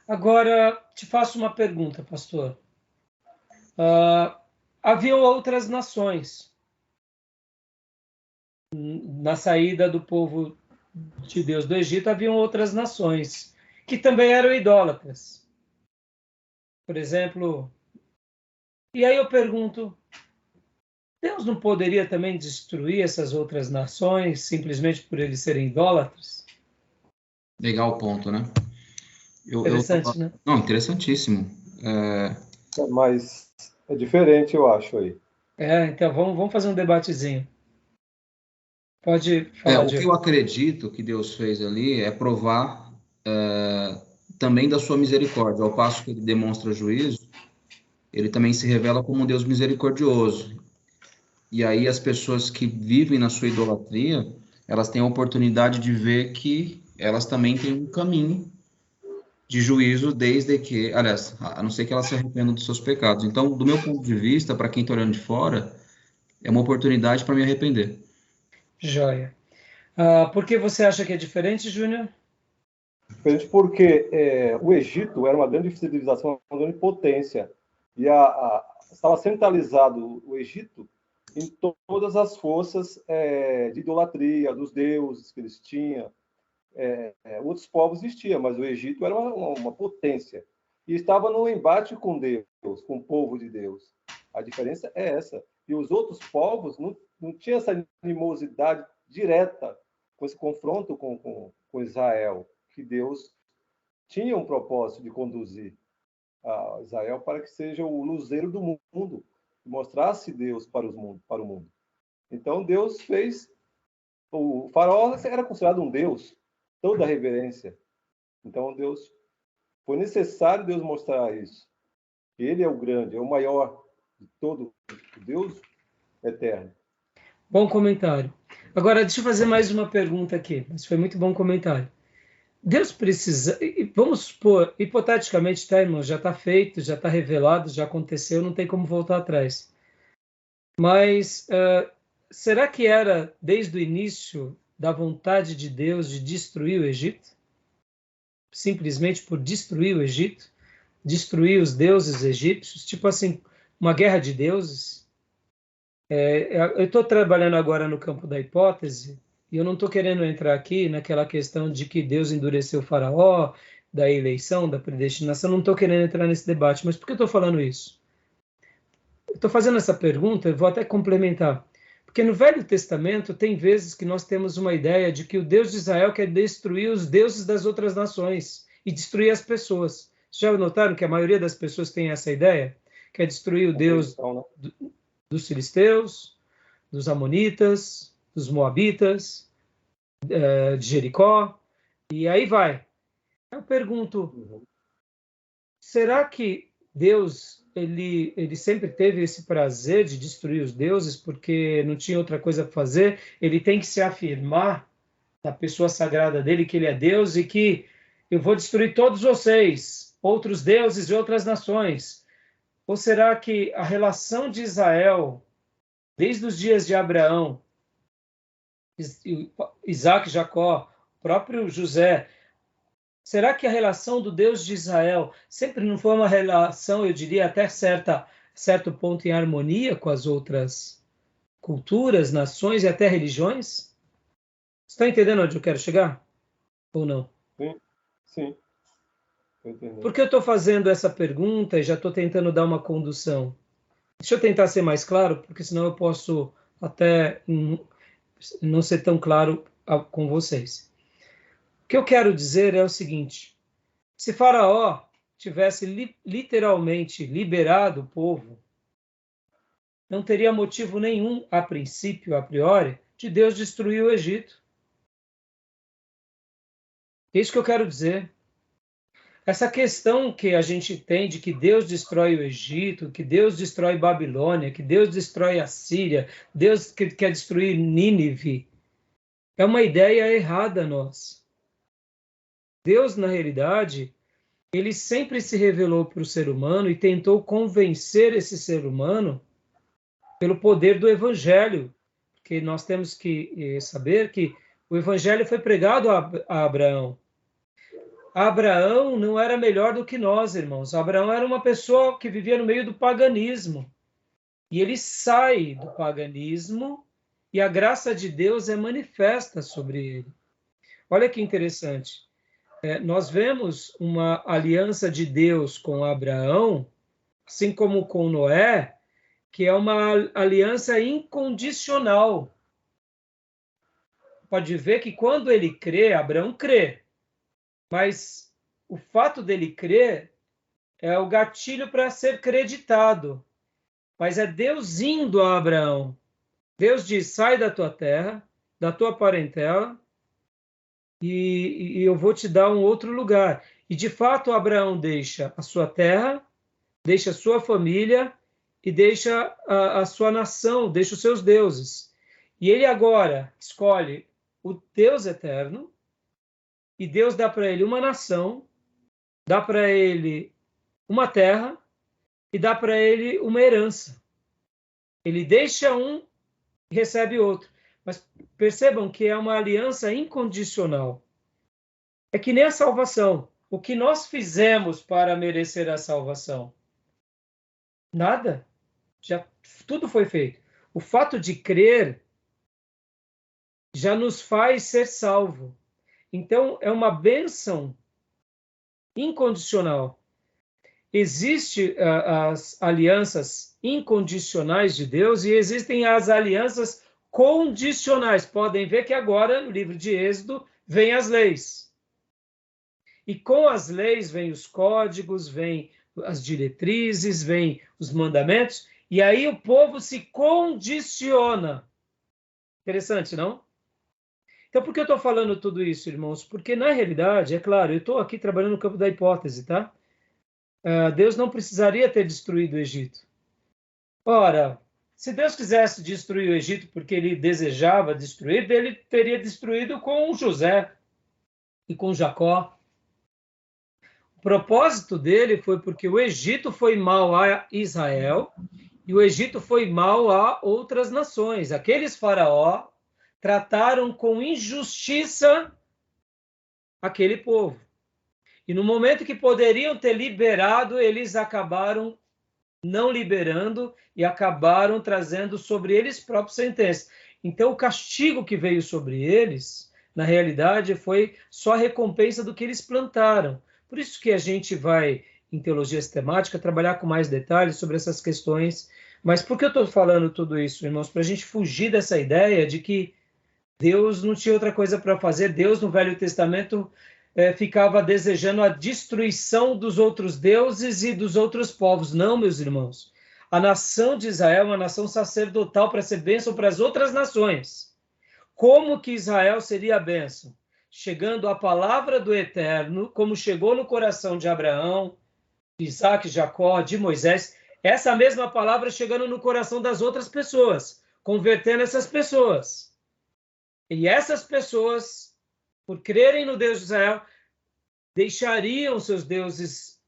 Agora, te faço uma pergunta, pastor. Havia outras nações na saída do povo de Deus do Egito, haviam outras nações que também eram idólatras. Por exemplo, e aí eu pergunto, Deus não poderia também destruir essas outras nações simplesmente por eles serem idólatras? Legal o ponto, né? Interessante, né? Não, interessantíssimo. Mas é diferente, eu acho, aí. Então vamos fazer um debatezinho. Pode falar, O que Diego. eu acredito que Deus fez ali é provar também da sua misericórdia. Ao passo que ele demonstra juízo, ele também se revela como um Deus misericordioso. E aí as pessoas que vivem na sua idolatria, elas têm a oportunidade de ver que elas também têm um caminho de juízo, desde que, aliás, a não ser que elas se arrependam dos seus pecados. Então, do meu ponto de vista, para quem está olhando de fora, é uma oportunidade para me arrepender. Joia. Por que você acha que é diferente, Júnior? Diferente porque o Egito era uma grande civilização, uma grande potência. E estava centralizado o Egito em todas as forças de idolatria, dos deuses que eles tinham. Outros povos existiam, mas o Egito era uma potência. E estava no embate com Deus, com o povo de Deus. A diferença é essa. E os outros povos não tinham essa animosidade direta com esse confronto com Israel, que Deus tinha um propósito de conduzir a Israel para que seja o luzeiro do mundo, que mostrasse Deus para o mundo. Então Deus fez. O faraó era considerado um deus, toda a reverência. Então foi necessário Deus mostrar isso. Ele é o grande, é o maior de todo, o Deus eterno. Bom comentário. Agora, deixa eu fazer mais uma pergunta aqui, mas foi muito bom comentário. Deus precisa, vamos supor, hipoteticamente, tá, irmão? Já está feito, já está revelado, já aconteceu, não tem como voltar atrás. Mas será que era desde o início da vontade de Deus de destruir o Egito? Simplesmente por destruir o Egito? Destruir os deuses egípcios? Tipo assim, uma guerra de deuses? Eu estou trabalhando agora no campo da hipótese, e eu não estou querendo entrar aqui naquela questão de que Deus endureceu o faraó, da eleição, da predestinação, não estou querendo entrar nesse debate, mas por que eu estou falando isso? Eu estou fazendo essa pergunta, eu vou até complementar, porque no Velho Testamento tem vezes que nós temos uma ideia de que o Deus de Israel quer destruir os deuses das outras nações e destruir as pessoas. Já notaram que a maioria das pessoas tem essa ideia? Quer destruir o Deus dos filisteus, dos amonitas, dos moabitas, de Jericó, e aí vai. Eu pergunto, será que Deus ele sempre teve esse prazer de destruir os deuses porque não tinha outra coisa para fazer? Ele tem que se afirmar na pessoa sagrada dele que ele é Deus e que eu vou destruir todos vocês, outros deuses e outras nações. Ou será que a relação de Israel desde os dias de Abraão, Isaac, Jacó, próprio José, será que a relação do Deus de Israel sempre não foi uma relação, eu diria, até certo ponto em harmonia com as outras culturas, nações e até religiões? Está entendendo onde eu quero chegar? Ou não? Sim. Por que eu estou fazendo essa pergunta e já estou tentando dar uma condução? Deixa eu tentar ser mais claro, porque senão eu posso até não ser tão claro com vocês. O que eu quero dizer é o seguinte: se Faraó tivesse literalmente liberado o povo, não teria motivo nenhum, a princípio, a priori, de Deus destruir o Egito. É isso que eu quero dizer. Essa questão que a gente tem de que Deus destrói o Egito, que Deus destrói Babilônia, que Deus destrói a Síria, Deus que quer destruir Nínive, é uma ideia errada nossa. Deus, na realidade, ele sempre se revelou para o ser humano e tentou convencer esse ser humano pelo poder do Evangelho, porque nós temos que saber que o Evangelho foi pregado a Abraão. Abraão não era melhor do que nós, irmãos. Abraão era uma pessoa que vivia no meio do paganismo. E ele sai do paganismo e a graça de Deus é manifesta sobre ele. Olha que interessante. Nós vemos uma aliança de Deus com Abraão, assim como com Noé, que é uma aliança incondicional. Pode ver que quando ele crê, Abraão crê, mas o fato dele crer é o gatilho para ser creditado. Mas é Deus indo a Abraão. Deus diz, sai da tua terra, da tua parentela, e eu vou te dar um outro lugar. E, de fato, Abraão deixa a sua terra, deixa a sua família e deixa a sua nação, deixa os seus deuses. E ele agora escolhe o Deus eterno, e Deus dá para ele uma nação, dá para ele uma terra e dá para ele uma herança. Ele deixa um e recebe outro. Mas percebam que é uma aliança incondicional. É que nem a salvação. O que nós fizemos para merecer a salvação? Nada. Já tudo foi feito. O fato de crer já nos faz ser salvo. Então, é uma bênção incondicional. Existem as alianças incondicionais de Deus e existem as alianças condicionais. Podem ver que agora, no livro de Êxodo, vem as leis. E com as leis vem os códigos, vem as diretrizes, vem os mandamentos, e aí o povo se condiciona. Interessante, não? Então, por que eu estou falando tudo isso, irmãos? Porque, na realidade, é claro, eu estou aqui trabalhando no campo da hipótese, tá? Deus não precisaria ter destruído o Egito. Ora, se Deus quisesse destruir o Egito porque ele desejava destruir, ele teria destruído com José e com Jacó. O propósito dele foi porque o Egito foi mal a Israel e o Egito foi mal a outras nações. Aqueles faraó trataram com injustiça aquele povo. E no momento que poderiam ter liberado, eles acabaram não liberando e acabaram trazendo sobre eles próprios sentenças. Então, o castigo que veio sobre eles, na realidade, foi só a recompensa do que eles plantaram. Por isso que a gente vai, em teologia sistemática, trabalhar com mais detalhes sobre essas questões. Mas por que eu estou falando tudo isso, irmãos? Para a gente fugir dessa ideia de que Deus não tinha outra coisa para fazer. Deus, no Velho Testamento, ficava desejando a destruição dos outros deuses e dos outros povos. Não, meus irmãos. A nação de Israel é uma nação sacerdotal para ser bênção para as outras nações. Como que Israel seria a bênção? Chegando a palavra do Eterno, como chegou no coração de Abraão, de Isaac, Jacó, de Moisés, essa mesma palavra chegando no coração das outras pessoas, convertendo essas pessoas. E essas pessoas, por crerem no Deus de Israel, deixariam seus deuses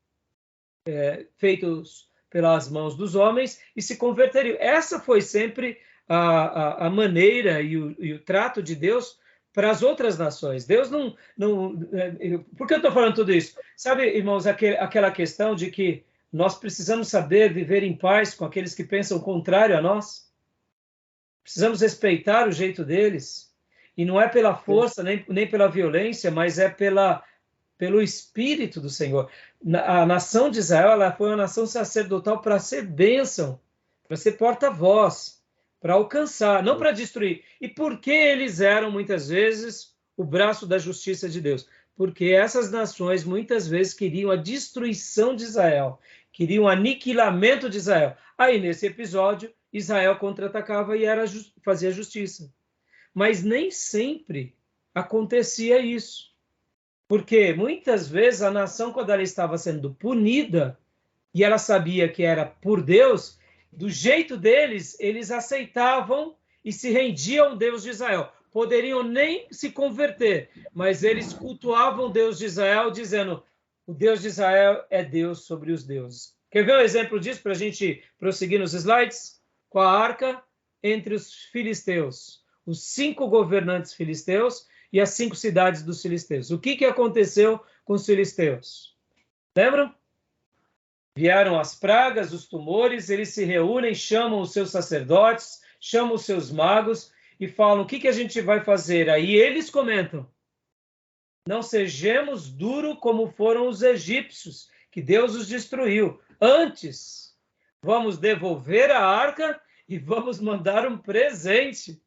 feitos pelas mãos dos homens e se converteriam. Essa foi sempre a maneira e o trato de Deus para as outras nações. Deus não... Por que eu estou falando tudo isso? Sabe, irmãos, aquela questão de que nós precisamos saber viver em paz com aqueles que pensam contrário a nós? Precisamos respeitar o jeito deles. E não é pela força, nem pela violência, mas é pelo Espírito do Senhor. A nação de Israel ela foi uma nação sacerdotal para ser bênção, para ser porta-voz, para alcançar, não para destruir. E por que eles eram, muitas vezes, o braço da justiça de Deus? Porque essas nações, muitas vezes, queriam a destruição de Israel, queriam o aniquilamento de Israel. Aí, nesse episódio, Israel contra-atacava e fazia justiça. Mas nem sempre acontecia isso. Porque muitas vezes a nação, quando ela estava sendo punida, e ela sabia que era por Deus, do jeito deles, eles aceitavam e se rendiam ao Deus de Israel. Poderiam nem se converter, mas eles cultuavam o Deus de Israel, dizendo, o Deus de Israel é Deus sobre os deuses. Quer ver um exemplo disso para a gente prosseguir nos slides? Com a arca entre os filisteus. Os 5 governantes filisteus e as 5 cidades dos filisteus. O que aconteceu com os filisteus? Lembram? Vieram as pragas, os tumores, eles se reúnem, chamam os seus sacerdotes, chamam os seus magos e falam, o que a gente vai fazer? Aí eles comentam, não sejamos duro como foram os egípcios, que Deus os destruiu. Antes, vamos devolver a arca e vamos mandar um presente.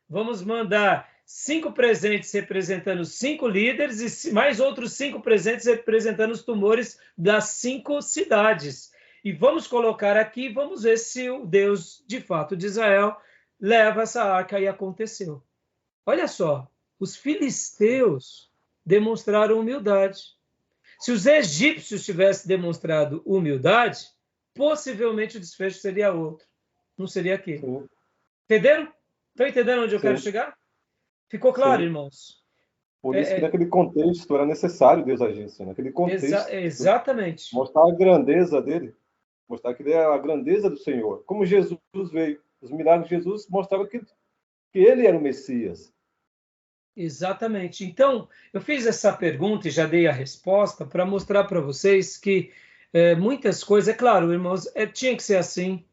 Vamos mandar 5 presentes representando 5 líderes e mais outros 5 presentes representando os tumores das 5 cidades. E vamos colocar aqui, vamos ver se o Deus, de fato, de Israel leva essa arca. E aconteceu. Olha só, os filisteus demonstraram humildade. Se os egípcios tivessem demonstrado humildade, possivelmente o desfecho seria outro. Não seria aquele. Sim. Entenderam? Estão entendendo onde eu Sim. quero chegar? Ficou claro, Sim. irmãos? Por isso que naquele contexto era necessário Deus agisse. Naquele contexto. Exatamente. Mostrar a grandeza dele. Mostrar que ele é a grandeza do Senhor. Como Jesus veio. Os milagres de Jesus mostravam que ele era o Messias. Exatamente. Então, eu fiz essa pergunta e já dei a resposta para mostrar para vocês que muitas coisas, é claro, irmãos, tinha que ser assim.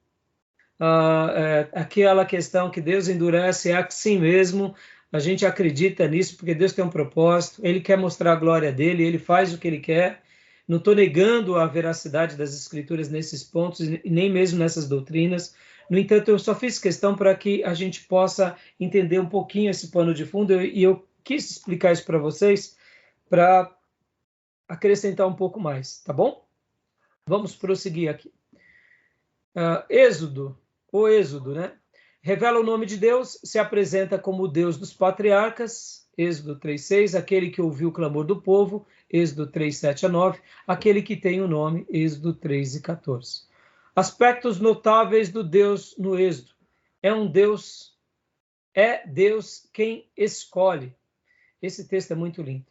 Aquela questão que Deus endurece é assim mesmo. A gente acredita nisso porque Deus tem um propósito. Ele quer mostrar a glória dele, ele faz o que ele quer. Não estou negando a veracidade das Escrituras nesses pontos e nem mesmo nessas doutrinas. No entanto, eu só fiz questão para que a gente possa entender um pouquinho esse pano de fundo e eu quis explicar isso para vocês para acrescentar um pouco mais, tá bom? Vamos prosseguir aqui. Êxodo, né? Revela o nome de Deus, se apresenta como o Deus dos patriarcas, Êxodo 3:6, aquele que ouviu o clamor do povo, Êxodo 3:7-9, aquele que tem o nome, Êxodo 3:14. Aspectos notáveis do Deus no Êxodo. É Deus quem escolhe. Esse texto é muito lindo.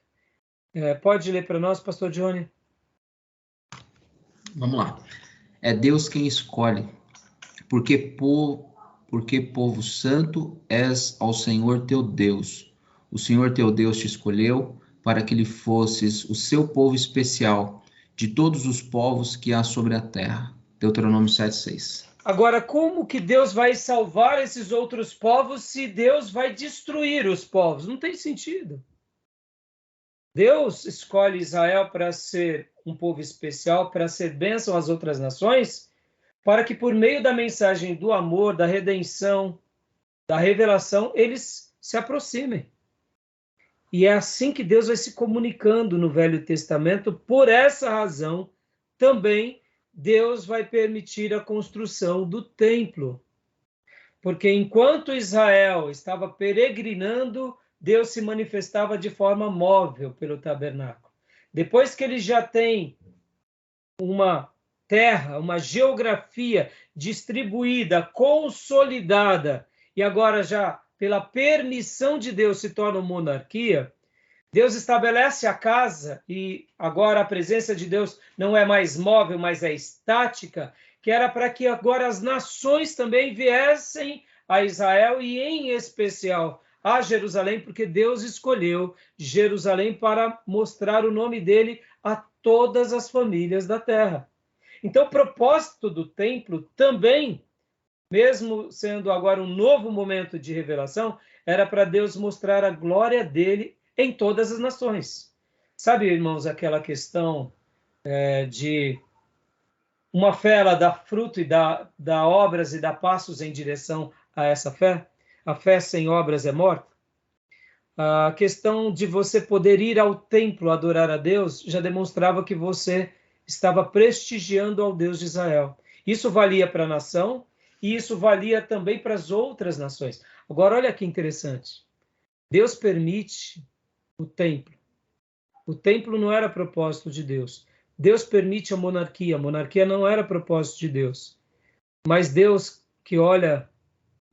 Pode ler para nós, pastor Johnny? Vamos lá. É Deus quem escolhe, porque povo santo és ao Senhor teu Deus. O Senhor teu Deus te escolheu para que lhe fosses o seu povo especial de todos os povos que há sobre a terra. Deuteronômio 7:6. Agora, como que Deus vai salvar esses outros povos se Deus vai destruir os povos? Não tem sentido. Deus escolhe Israel para ser um povo especial, para ser bênção às outras nações, para que por meio da mensagem do amor, da redenção, da revelação, eles se aproximem. E é assim que Deus vai se comunicando no Velho Testamento. Por essa razão, também Deus vai permitir a construção do templo. Porque enquanto Israel estava peregrinando, Deus se manifestava de forma móvel pelo tabernáculo. Depois que ele já tem uma terra, uma geografia distribuída, consolidada, e agora já pela permissão de Deus se torna monarquia, Deus estabelece a casa e agora a presença de Deus não é mais móvel, mas é estática, que era para que agora as nações também viessem a Israel e em especial a Jerusalém, porque Deus escolheu Jerusalém para mostrar o nome dele a todas as famílias da terra. Então, o propósito do templo também, mesmo sendo agora um novo momento de revelação, era para Deus mostrar a glória dele em todas as nações. Sabe, irmãos, aquela questão de uma fé, ela dá fruto e dá obras e dá passos em direção a essa fé? A fé sem obras é morta? A questão de você poder ir ao templo adorar a Deus já demonstrava que você estava prestigiando ao Deus de Israel. Isso valia para a nação e isso valia também para as outras nações. Agora, olha que interessante. Deus permite o templo. O templo não era propósito de Deus. Deus permite a monarquia. A monarquia não era propósito de Deus. Mas Deus, que olha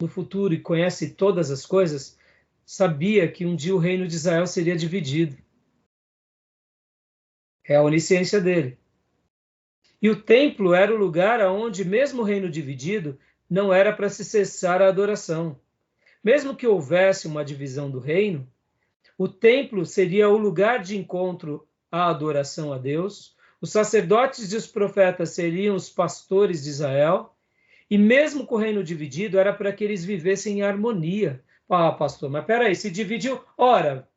no futuro e conhece todas as coisas, sabia que um dia o reino de Israel seria dividido. É a onisciência dele. E o templo era o lugar onde, mesmo o reino dividido, não era para se cessar a adoração. Mesmo que houvesse uma divisão do reino, O templo seria o lugar de encontro à adoração a Deus. Os sacerdotes e os profetas seriam os pastores de Israel. E mesmo com o reino dividido, era para que eles vivessem em harmonia. Ah, pastor, mas peraí, se dividiu. Ora,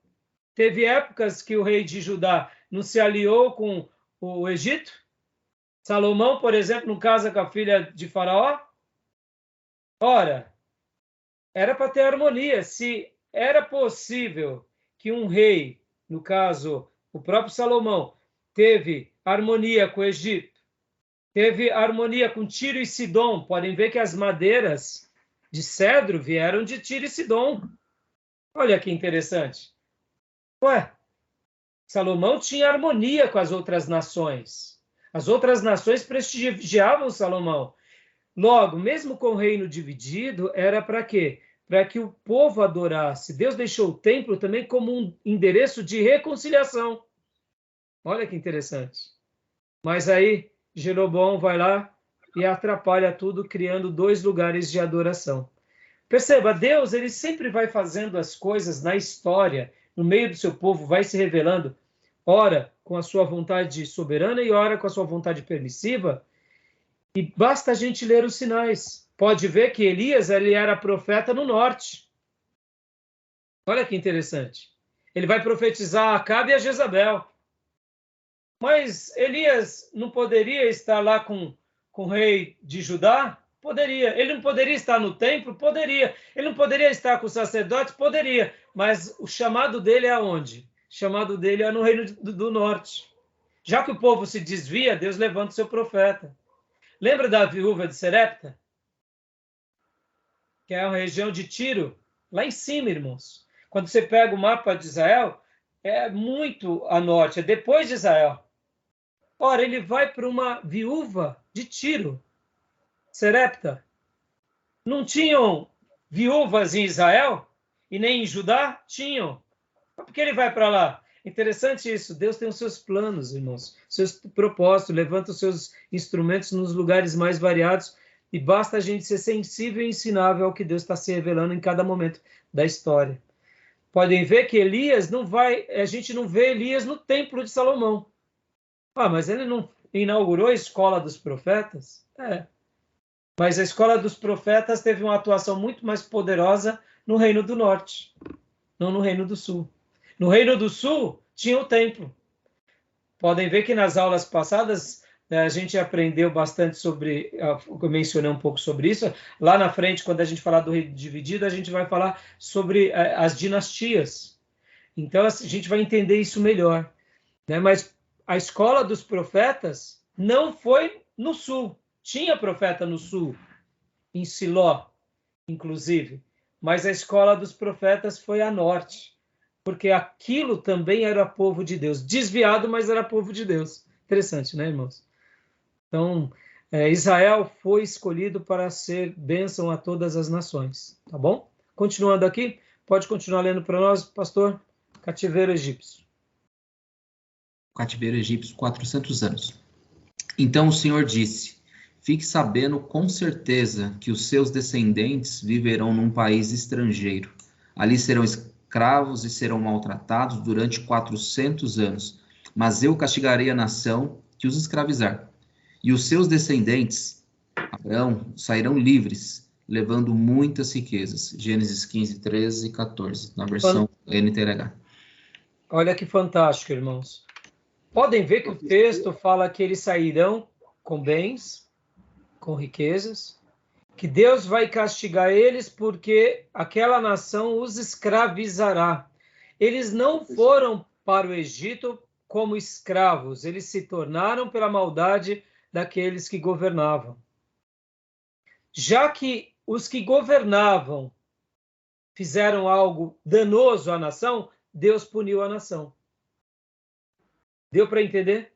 teve épocas que o rei de Judá não se aliou com o Egito? Salomão, por exemplo, não casa com a filha de Faraó? Ora, era para ter harmonia. Se era possível que um rei, no caso, o próprio Salomão, teve harmonia com o Egito, teve harmonia com Tiro e Sidom. Podem ver que as madeiras de cedro vieram de Tiro e Sidom. Olha que interessante. Ué, Salomão tinha harmonia com as outras nações. As outras nações prestigiavam Salomão. Logo, mesmo com o reino dividido, era para quê? Para que o povo adorasse. Deus deixou o templo também como um endereço de reconciliação. Olha que interessante. Mas aí, Jeroboão vai lá e atrapalha tudo, criando 2 lugares de adoração. Perceba, Deus ele sempre vai fazendo as coisas na história, no meio do seu povo, vai se revelando, ora com a sua vontade soberana e ora com a sua vontade permissiva, e basta a gente ler os sinais. Pode ver que Elias ele era profeta no norte. Olha que interessante. Ele vai profetizar a Acabe e a Jezabel. Mas Elias não poderia estar lá com o rei de Judá? Poderia. Ele não poderia estar no templo? Poderia. Ele não poderia estar com os sacerdotes? Poderia. Mas o chamado dele é aonde? O chamado dele é no reino do norte. Já que o povo se desvia, Deus levanta o seu profeta. Lembra da viúva de Serepta? Que é a região de Tiro, lá em cima, irmãos. Quando você pega o mapa de Israel, é muito a norte, é depois de Israel. Ora, ele vai para uma viúva de Tiro, Serepta. Não tinham viúvas em Israel? E nem em Judá? Tinham. Por que ele vai para lá? Interessante isso. Deus tem os seus planos, irmãos. Seus propósitos. Levanta os seus instrumentos nos lugares mais variados. E basta a gente ser sensível e ensinável ao que Deus está se revelando em cada momento da história. Podem ver que Elias não vai... A gente não vê Elias no templo de Salomão. Ah, mas ele não inaugurou a escola dos profetas? É. Mas a escola dos profetas teve uma atuação muito mais poderosa no Reino do Norte, não no Reino do Sul. No Reino do Sul tinha o templo. Podem ver que nas aulas passadas a gente aprendeu bastante sobre, eu mencionei um pouco sobre isso. Lá na frente, quando a gente falar do reino dividido, a gente vai falar sobre as dinastias. Então a gente vai entender isso melhor, né? Mas a escola dos profetas não foi no sul. Tinha profeta no sul, em Siló, inclusive. Mas a escola dos profetas foi a norte. Porque aquilo também era povo de Deus. Desviado, mas era povo de Deus. Interessante, né, irmãos? Então, Israel foi escolhido para ser bênção a todas as nações. Tá bom? Continuando aqui, pode continuar lendo para nós, pastor? Cativeiro egípcio. Cativeiro egípcio, 400 anos. Então o Senhor disse: fique sabendo com certeza que os seus descendentes viverão num país estrangeiro. Ali serão escravos e serão maltratados durante 400 anos. Mas eu castigarei a nação que os escravizar. E os seus descendentes, Abraão, sairão livres, levando muitas riquezas. Gênesis 15, 13 e 14, na versão NTLH. Olha que fantástico, irmãos. Podem ver que o texto fala que eles sairão com bens, com riquezas, que Deus vai castigar eles porque aquela nação os escravizará. Eles não foram para o Egito como escravos, eles se tornaram pela maldade daqueles que governavam. Já que os que governavam fizeram algo danoso à nação, Deus puniu a nação. Deu para entender?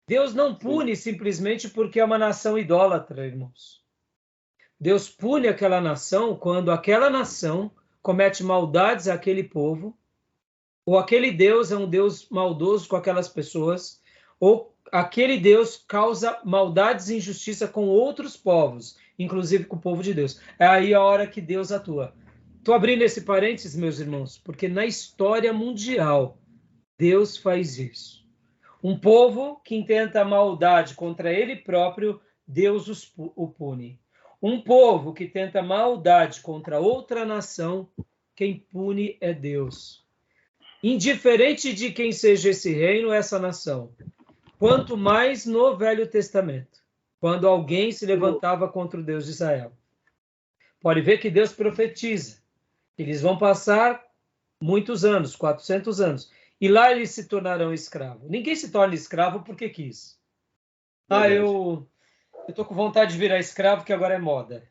Deus não pune simplesmente porque é uma nação idólatra, irmãos. Deus pune aquela nação quando aquela nação comete maldades àquele povo, ou aquele Deus é um Deus maldoso com aquelas pessoas, ou aquele Deus causa maldades e injustiça com outros povos, inclusive com o povo de Deus. É aí a hora que Deus atua. Estou abrindo esse parênteses, meus irmãos, porque na história mundial, Deus faz isso. Um povo que intenta a maldade contra ele próprio, Deus o pune. Um povo que tenta maldade contra outra nação, quem pune é Deus. Indiferente de quem seja esse reino, essa nação. Quanto mais no Velho Testamento, quando alguém se levantava contra o Deus de Israel. Pode ver que Deus profetiza. Eles vão passar muitos anos, 400 anos. E lá eles se tornarão escravos. Ninguém se torna escravo porque quis. Eu estou com vontade de virar escravo, que agora é moda.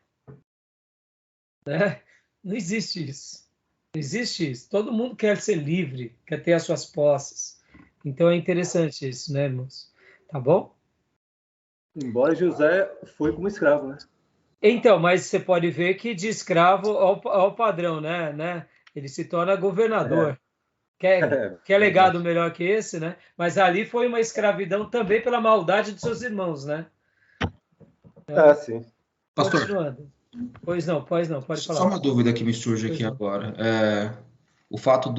Né? Não existe isso. Não existe isso. Todo mundo quer ser livre, quer ter as suas posses. Então é interessante isso, né, irmãos? Tá bom? Embora José foi como escravo, né? Então, mas você pode ver que de escravo ao padrão, né? Ele se torna governador. Quer legado melhor que esse, né? Mas ali foi uma escravidão também pela maldade de seus irmãos, né? Sim. Pastor, continuando. Pois não, pode falar. Só uma dúvida que me surge aqui agora. O fato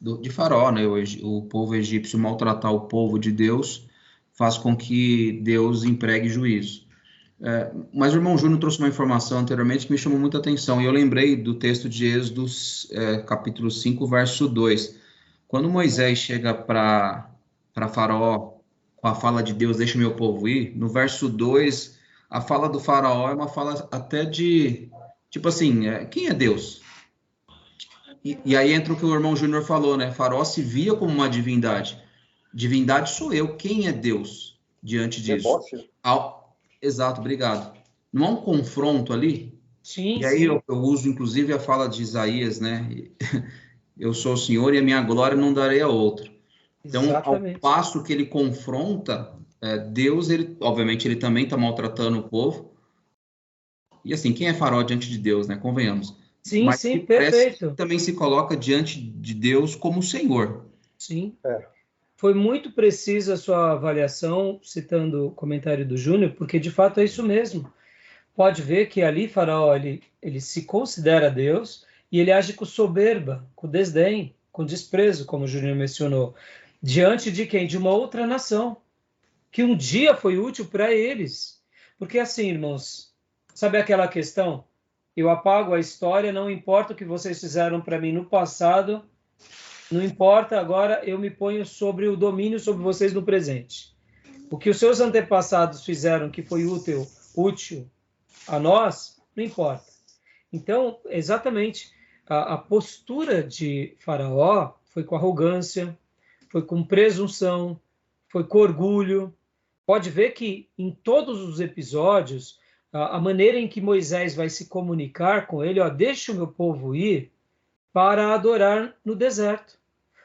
de Faraó, né, o povo egípcio maltratar o povo de Deus, faz com que Deus empregue juízo. Mas o irmão Júnior trouxe uma informação anteriormente que me chamou muita atenção, e eu lembrei do texto de Êxodo, capítulo 5, verso 2. Quando Moisés chega para Faraó com a fala de Deus, deixa meu povo ir, no verso 2, a fala do Faraó é uma fala até de, tipo assim, quem é Deus? E aí entra o que o irmão Júnior falou, né? Faraó se via como uma divindade. Divindade sou eu, quem é Deus diante disso? Exato, obrigado. Não há um confronto ali? Sim, e aí eu uso, inclusive, a fala de Isaías, né? Eu sou o Senhor e a minha glória não darei a outro. Então, exatamente. Ao passo que ele confronta, Deus, obviamente, ele também está maltratando o povo. E assim, quem é Faraó diante de Deus, né? Convenhamos. Sim, perfeito. Também se coloca diante de Deus como Senhor. Sim. Foi muito precisa a sua avaliação, citando o comentário do Júnior, porque de fato é isso mesmo. Pode ver que ali Faraó, ele se considera Deus e ele age com soberba, com desdém, com desprezo, como o Júnior mencionou, diante de quem? De uma outra nação, que um dia foi útil para eles. Porque assim, irmãos, sabe aquela questão? Eu apago a história, não importa o que vocês fizeram para mim no passado, não importa, agora eu me ponho sobre o domínio sobre vocês no presente. O que os seus antepassados fizeram que foi útil a nós, não importa. Então, exatamente, a postura de Faraó foi com arrogância, foi com presunção, foi com orgulho. Pode ver que em todos os episódios, a maneira em que Moisés vai se comunicar com ele, deixa o meu povo ir para adorar no deserto.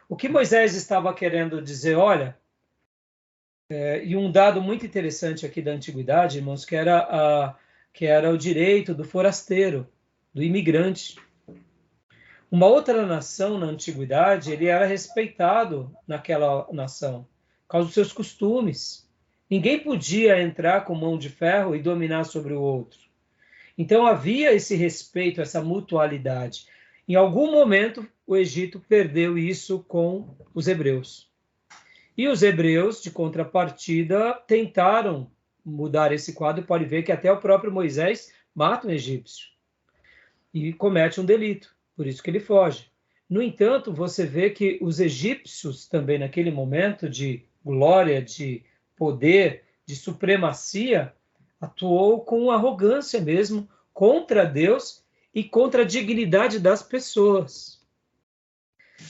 O que Moisés estava querendo dizer, olha, e um dado muito interessante aqui da antiguidade, irmãos, que era o direito do forasteiro, do imigrante. Uma outra nação na antiguidade, ele era respeitado naquela nação, por causa dos seus costumes. Ninguém podia entrar com mão de ferro e dominar sobre o outro. Então havia esse respeito, essa mutualidade. Em algum momento, o Egito perdeu isso com os hebreus. E os hebreus, de contrapartida, tentaram mudar esse quadro. Pode ver que até o próprio Moisés mata um egípcio e comete um delito. Por isso que ele foge. No entanto, você vê que os egípcios também, naquele momento de glória, de poder, de supremacia, atuou com arrogância mesmo contra Deus e contra a dignidade das pessoas.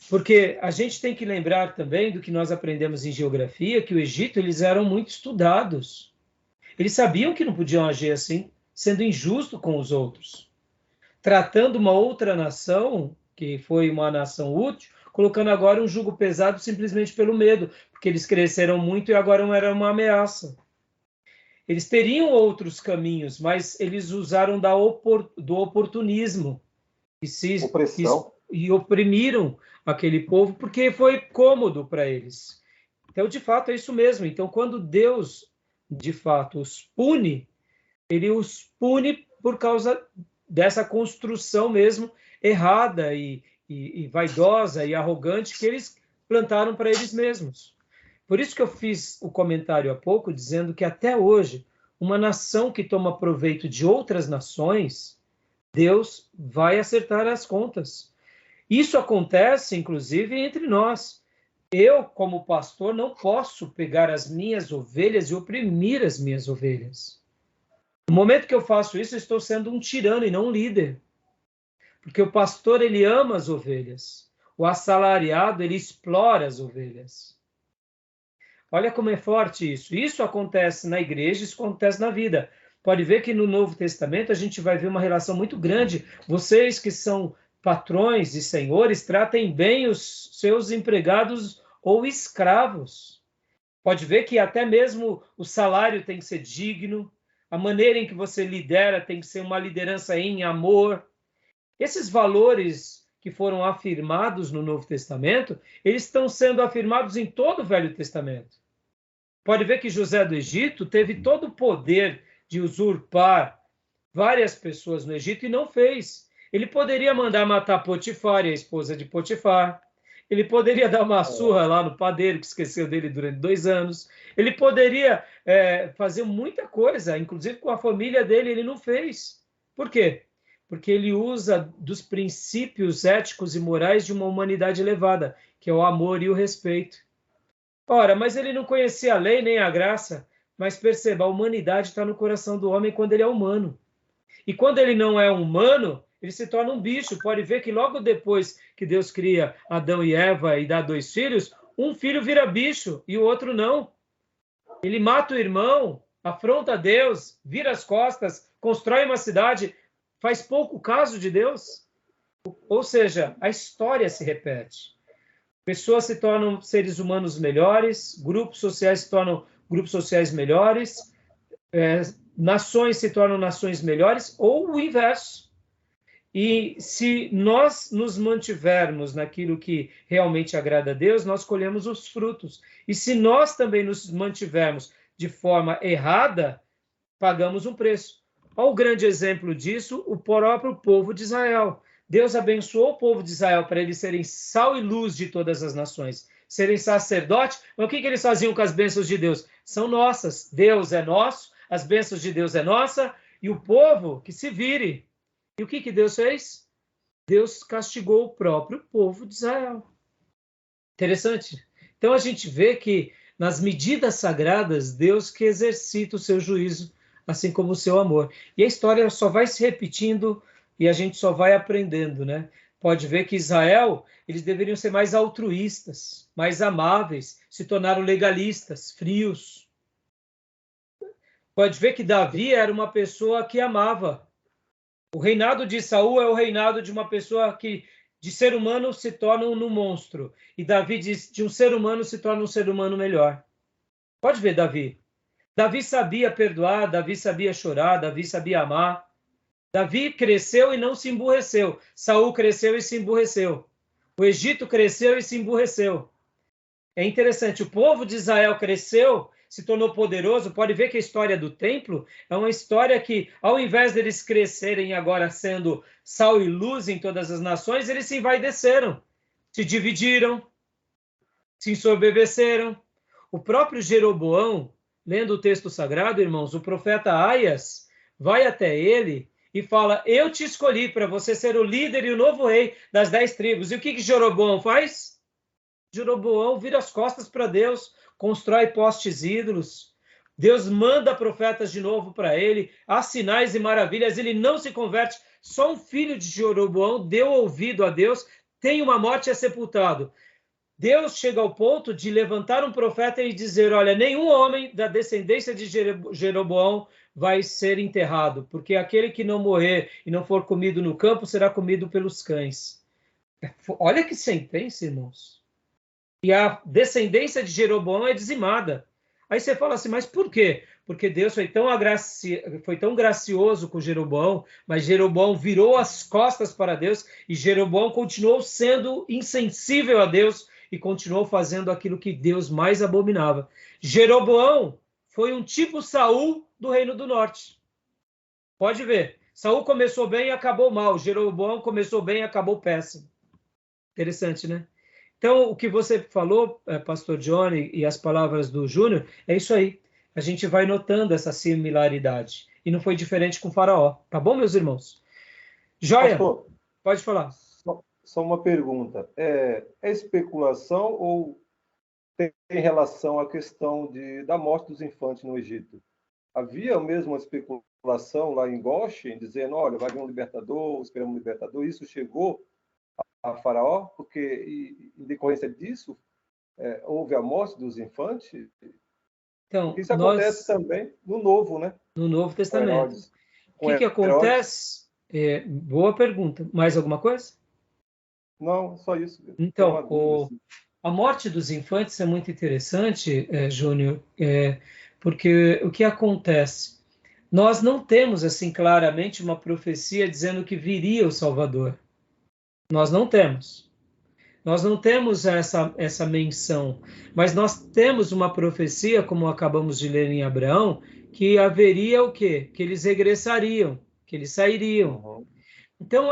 Porque a gente tem que lembrar também do que nós aprendemos em geografia, que o Egito, eles eram muito estudados. Eles sabiam que não podiam agir assim, sendo injusto com os outros. Tratando uma outra nação, que foi uma nação útil, colocando agora um jugo pesado simplesmente pelo medo, porque eles cresceram muito e agora eram uma ameaça. Eles teriam outros caminhos, mas eles usaram do oportunismo e oprimiram aquele povo porque foi cômodo para eles. Então, de fato, é isso mesmo. Então, quando Deus, de fato, os pune, ele os pune por causa dessa construção mesmo errada e vaidosa e arrogante que eles plantaram para eles mesmos. Por isso que eu fiz o comentário há pouco, dizendo que até hoje, uma nação que toma proveito de outras nações, Deus vai acertar as contas. Isso acontece, inclusive, entre nós. Eu, como pastor, não posso pegar as minhas ovelhas e oprimir as minhas ovelhas. No momento que eu faço isso, eu estou sendo um tirano e não um líder. Porque o pastor, ele ama as ovelhas. O assalariado, ele explora as ovelhas. Olha como é forte isso. Isso acontece na igreja, isso acontece na vida. Pode ver que no Novo Testamento a gente vai ver uma relação muito grande. Vocês que são patrões e senhores, tratem bem os seus empregados ou escravos. Pode ver que até mesmo o salário tem que ser digno, a maneira em que você lidera tem que ser uma liderança em amor. Esses valores que foram afirmados no Novo Testamento, eles estão sendo afirmados em todo o Velho Testamento. Pode ver que José do Egito teve todo o poder de usurpar várias pessoas no Egito e não fez. Ele poderia mandar matar Potifar e a esposa de Potifar. Ele poderia dar uma surra lá no padeiro, que esqueceu dele durante 2 anos. Ele poderia fazer muita coisa, inclusive com a família dele, ele não fez. Por quê? Porque ele usa dos princípios éticos e morais de uma humanidade elevada, que é o amor e o respeito. Ora, mas ele não conhecia a lei nem a graça, mas perceba, a humanidade está no coração do homem quando ele é humano. E quando ele não é humano, ele se torna um bicho. Pode ver que logo depois que Deus cria Adão e Eva e dá 2 filhos, um filho vira bicho e o outro não. Ele mata o irmão, afronta Deus, vira as costas, constrói uma cidade, faz pouco caso de Deus. Ou seja, a história se repete. Pessoas se tornam seres humanos melhores, grupos sociais se tornam grupos sociais melhores, nações se tornam nações melhores, ou o inverso. E se nós nos mantivermos naquilo que realmente agrada a Deus, nós colhemos os frutos. E se nós também nos mantivermos de forma errada, pagamos um preço. Olha o grande exemplo disso, o próprio povo de Israel. Deus abençoou o povo de Israel para eles serem sal e luz de todas as nações, serem sacerdotes. Mas o que eles faziam com as bênçãos de Deus? São nossas. Deus é nosso, as bênçãos de Deus é nossa, e o povo que se vire. E o que Deus fez? Deus castigou o próprio povo de Israel. Interessante. Então a gente vê que nas medidas sagradas, Deus que exercita o seu juízo, assim como o seu amor. E a história só vai se repetindo e a gente só vai aprendendo, né? Pode ver que Israel, eles deveriam ser mais altruístas, mais amáveis, se tornaram legalistas, frios. Pode ver que Davi era uma pessoa que amava. O reinado de Saul é o reinado de uma pessoa que, de ser humano, se torna um monstro. E Davi, de um ser humano, se torna um ser humano melhor. Pode ver Davi. Davi sabia perdoar, Davi sabia chorar, Davi sabia amar. Davi cresceu e não se emburreceu. Saul cresceu e se emburreceu. O Egito cresceu e se emburreceu. É interessante, o povo de Israel cresceu, se tornou poderoso. Pode ver que a história do templo é uma história que, ao invés deles crescerem agora sendo sal e luz em todas as nações, eles se envaideceram, se dividiram, se ensoberbeceram. O próprio Jeroboão, lendo o texto sagrado, irmãos, o profeta Aias vai até ele e fala: eu te escolhi para você ser o líder e o novo rei das 10 tribos. E o que Jeroboão faz? Jeroboão vira as costas para Deus, constrói postes ídolos. Deus manda profetas de novo para ele, há sinais e maravilhas, ele não se converte. Só um filho de Jeroboão deu ouvido a Deus, tem uma morte e é sepultado. Deus chega ao ponto de levantar um profeta e dizer: olha, nenhum homem da descendência de Jeroboão vai ser enterrado, porque aquele que não morrer e não for comido no campo será comido pelos cães. Olha que sentença, irmãos. E a descendência de Jeroboão é dizimada. Aí você fala assim, mas por quê? Porque Deus foi tão gracioso com Jeroboão, mas Jeroboão virou as costas para Deus e Jeroboão continuou sendo insensível a Deus e continuou fazendo aquilo que Deus mais abominava. Jeroboão foi um tipo Saul do Reino do Norte. Pode ver. Saul começou bem e acabou mal. Jeroboão começou bem e acabou péssimo. Interessante, né? Então, o que você falou, pastor Johnny, e as palavras do Júnior, é isso aí. A gente vai notando essa similaridade. E não foi diferente com Faraó. Tá bom, meus irmãos? Joia, Pastor, pode falar. só uma pergunta. É especulação ou tem relação à questão da morte dos infantes no Egito? Havia mesmo uma especulação lá em Goshen, dizendo, olha, vai vir um libertador, esperamos um libertador. Isso chegou a Faraó, porque em decorrência disso, houve a morte dos infantes. Então, Porque isso acontece também no Novo, né? No Novo Testamento. O que Herodes. acontece? Boa pergunta. Mais alguma coisa? Não, só isso. Então, a morte dos infantes é muito interessante, Júnior, porque o que acontece? Nós não temos, assim, claramente uma profecia dizendo que viria o Salvador. Nós não temos. Nós não temos essa menção, mas nós temos uma profecia, como acabamos de ler em Abraão, que haveria o quê? Que eles regressariam, que eles sairiam. Uhum. Então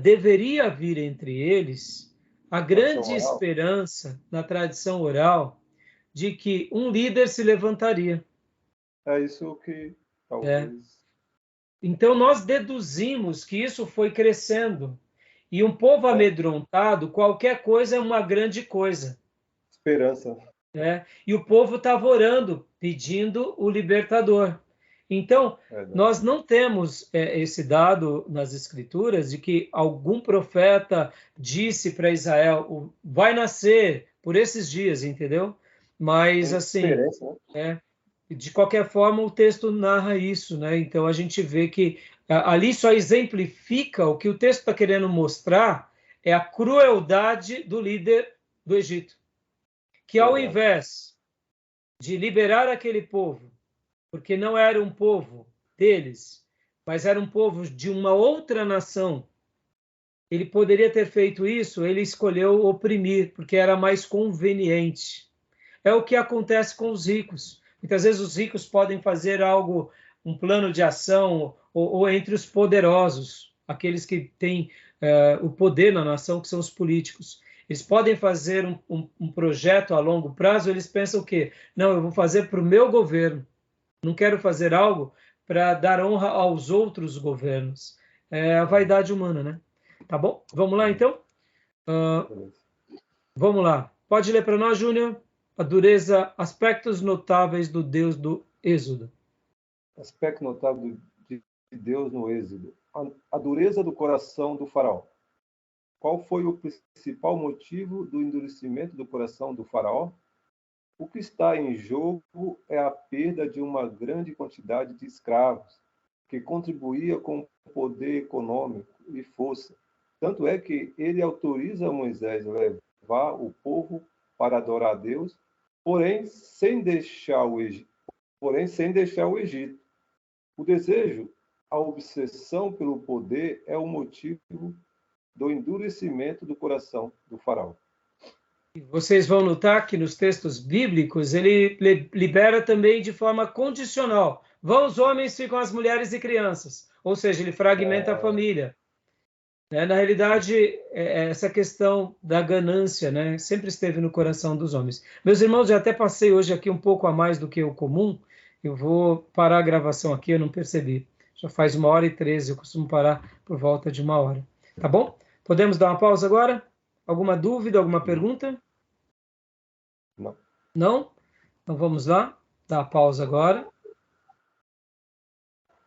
deveria haver entre eles a grande esperança na tradição oral de que um líder se levantaria. É isso que talvez... Então nós deduzimos que isso foi crescendo. E um povo amedrontado, qualquer coisa é uma grande coisa. Esperança. E o povo estava orando, pedindo o libertador. Então, nós não temos esse dado nas Escrituras de que algum profeta disse para Israel, vai nascer por esses dias, entendeu? Mas, assim, de qualquer forma, o texto narra isso, né? Então, a gente vê que ali só exemplifica o que o texto está querendo mostrar é a crueldade do líder do Egito, que ao invés de liberar aquele povo, porque não era um povo deles, mas era um povo de uma outra nação, ele poderia ter feito isso, ele escolheu oprimir, porque era mais conveniente. É o que acontece com os ricos. Muitas vezes os ricos podem fazer algo, um plano de ação, ou entre os poderosos, aqueles que têm o poder na nação, que são os políticos. Eles podem fazer um projeto a longo prazo, eles pensam o quê? Não, eu vou fazer para o meu governo. Não quero fazer algo para dar honra aos outros governos. É a vaidade humana, né? Tá bom? Vamos lá, então? Vamos lá. Pode ler para nós, Júnior? A dureza, aspectos notáveis do Deus do Êxodo. Aspecto notável de Deus no Êxodo. A dureza do coração do faraó. Qual foi o principal motivo do endurecimento do coração do faraó? O que está em jogo é a perda de uma grande quantidade de escravos, que contribuía com o poder econômico e força. Tanto é que ele autoriza Moisés a levar o povo para adorar a Deus, porém sem deixar o Egito. O desejo, a obsessão pelo poder é o motivo do endurecimento do coração do faraó. Vocês vão notar que nos textos bíblicos ele libera também de forma condicional. Vão os homens, ficam as mulheres e crianças. Ou seja, ele fragmenta a família. Na realidade, essa questão da ganância, né, sempre esteve no coração dos homens. Meus irmãos, eu até passei hoje aqui um pouco a mais do que o comum. Eu vou parar a gravação aqui, eu não percebi. Já faz 1h13, eu costumo parar por volta de 1 hora. Tá bom? Podemos dar uma pausa agora? Alguma dúvida, alguma pergunta? Não. Não? Então vamos lá, dar a pausa agora.